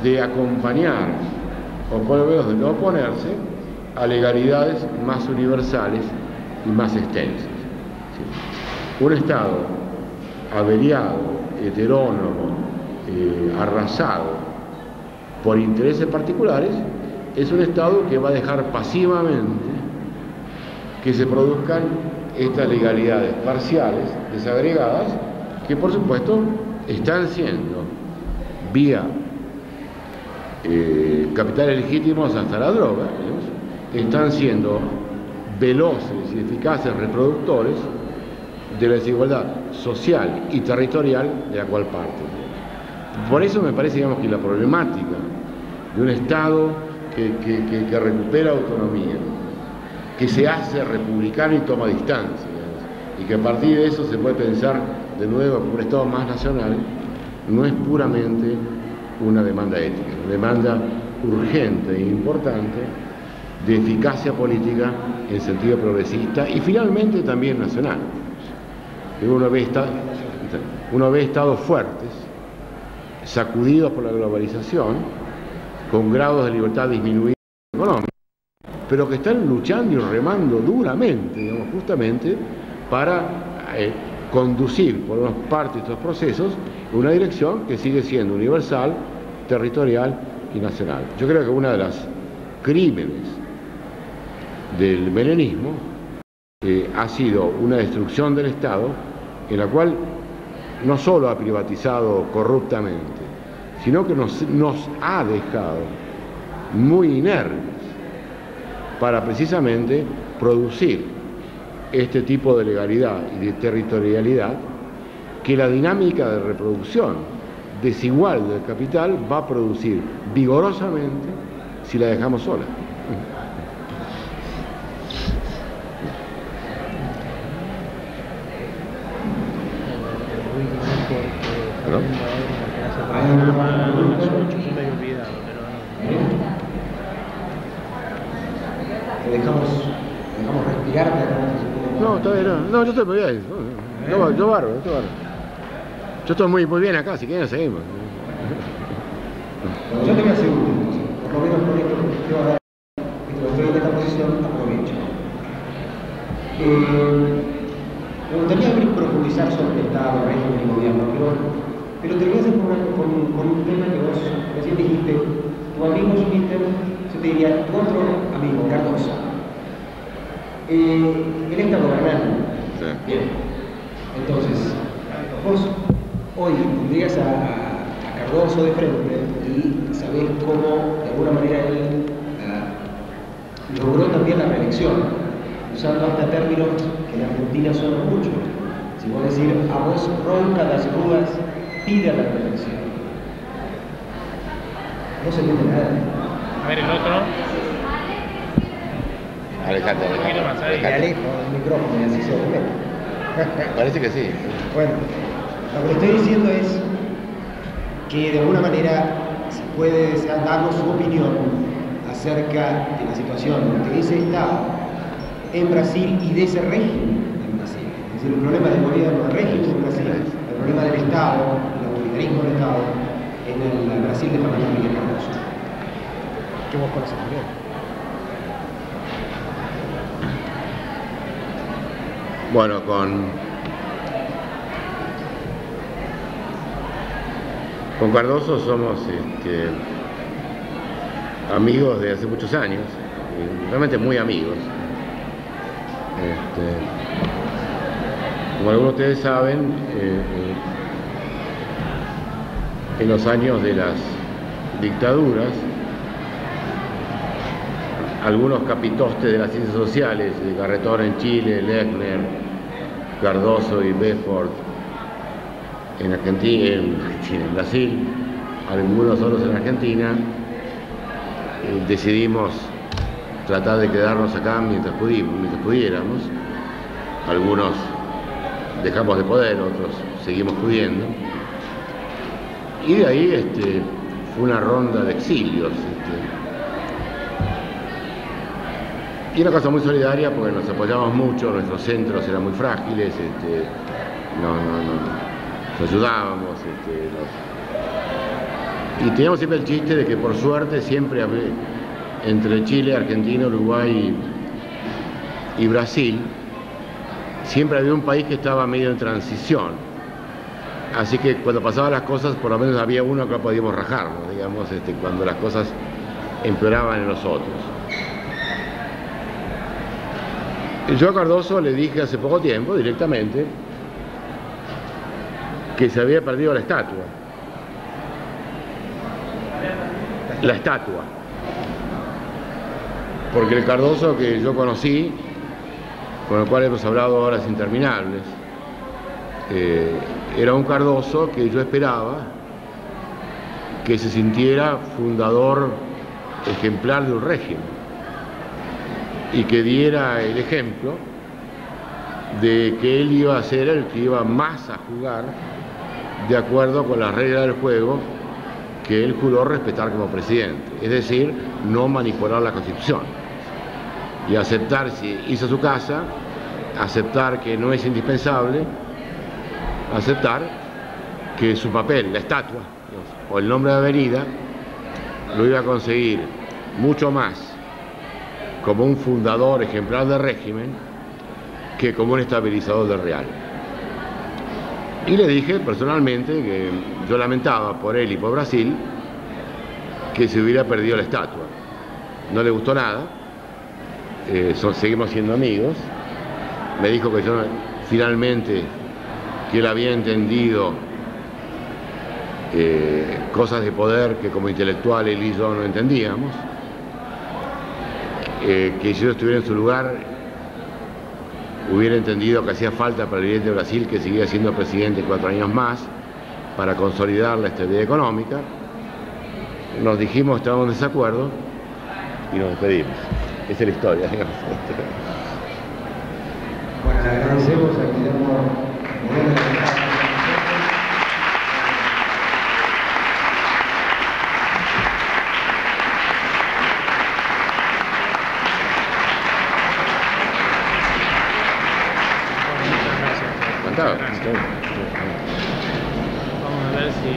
de acompañar o por lo menos de no oponerse a legalidades más universales y más extensas. ¿Sí? Un Estado averiado, heterónomo, arrasado por intereses particulares, es un Estado que va a dejar pasivamente que se produzcan estas legalidades parciales, desagregadas, que por supuesto están siendo, vía capitales legítimos hasta la droga, digamos, están siendo veloces y eficaces reproductores de la desigualdad social y territorial de la cual parte. Por eso me parece, digamos, que la problemática de un Estado que recupera autonomía, que se hace republicano y toma distancia, digamos, y que a partir de eso se puede pensar de nuevo como un Estado más nacional, no es puramente una demanda ética, una demanda urgente e importante de eficacia política en sentido progresista y finalmente también nacional. Uno ve estados fuertes, sacudidos por la globalización, con grados de libertad disminuidos económicos, pero que están luchando y remando duramente, digamos, justamente para conducir por una parte estos procesos en una dirección que sigue siendo universal, territorial y nacional. Yo creo que uno de los crímenes del menemismo ha sido una destrucción del Estado en la cual no solo ha privatizado corruptamente, sino que nos ha dejado muy inermes para precisamente producir este tipo de legalidad y de territorialidad que la dinámica de reproducción desigual del capital va a producir vigorosamente si la dejamos sola. ¿No? Dejamos respirar. No, todavía no. No, yo estoy muy bien. Yo bárbaro. Yo estoy muy bien acá, si quieren seguimos. Yo te voy a asegurar, por lo menos por esto que va a dar, que estoy en esta posición, aprovecho. Me gustaría profundizar sobre el Estado, régimen y gobierno, pero te voy a hacer con un tema que vos recién dijiste, tu amigo Schmitter yo te diría, tu otro amigo, Cardoso, él está gobernando. Sí. Bien. Entonces, vos hoy tendrías a Cardoso de frente y sabés cómo, de alguna manera, él logró también la reelección, usando hasta términos que en Argentina son muchos. Si vos decís, a vos ronca las rudas, pide la reelección. No se entiende nada. A ver, el otro. Alejandro, Un poquito más, ¿sabes? Me alejo del micrófono y así se ve. Parece que sí. Bueno, lo que le estoy diciendo es que de alguna manera se puede darnos su opinión acerca de la situación de ese Estado en Brasil y de ese régimen en Brasil. Es decir, el problema del gobierno del régimen en Brasil, el problema del Estado, el autoritarismo del Estado en el Brasil de Fernando Henrique Cardoso, que vos conocés muy bien. Bueno, con Cardoso somos amigos de hace muchos años, realmente muy amigos. Como algunos de ustedes saben, en los años de las dictaduras, algunos capitostes de las ciencias sociales, Garretón en Chile, Lechner, Cardoso y Bedford en Argentina, en Brasil, algunos otros en Argentina, decidimos tratar de quedarnos acá mientras pudiéramos. Algunos dejamos de poder, otros seguimos pudiendo. Y de ahí fue una ronda de exilios. Y una cosa muy solidaria porque nos apoyamos mucho, nuestros centros eran muy frágiles, nos ayudábamos. Y teníamos siempre el chiste de que por suerte siempre entre Chile, Argentina, Uruguay y Brasil, siempre había un país que estaba medio en transición. Así que cuando pasaban las cosas, por lo menos había uno que podíamos rajarnos, digamos, cuando las cosas empeoraban en los otros. Yo a Cardoso le dije hace poco tiempo, directamente, que se había perdido la estatua. La estatua. Porque el Cardoso que yo conocí, con el cual hemos hablado horas interminables, era un Cardoso que yo esperaba que se sintiera fundador ejemplar de un régimen y que diera el ejemplo de que él iba a ser el que iba más a jugar de acuerdo con las reglas del juego que él juró respetar como presidente, es decir, no manipular la Constitución y aceptar, si hizo su casa, aceptar que no es indispensable, aceptar que su papel, la estatua o el nombre de avenida, lo iba a conseguir mucho más como un fundador ejemplar del régimen que como un estabilizador del real. Y le dije personalmente que yo lamentaba por él y por Brasil que se hubiera perdido la estatua. No le gustó nada, seguimos siendo amigos. Me dijo que yo finalmente que él había entendido cosas de poder que como intelectual él y yo no entendíamos, que si yo estuviera en su lugar hubiera entendido que hacía falta para el presidente de Brasil que siguiera siendo presidente 4 años más para consolidar la estabilidad económica. Nos dijimos, estábamos en desacuerdo y nos despedimos. Esa es la historia, digamos. Bueno, le agradecemos a Guillermo. Vamos a ver si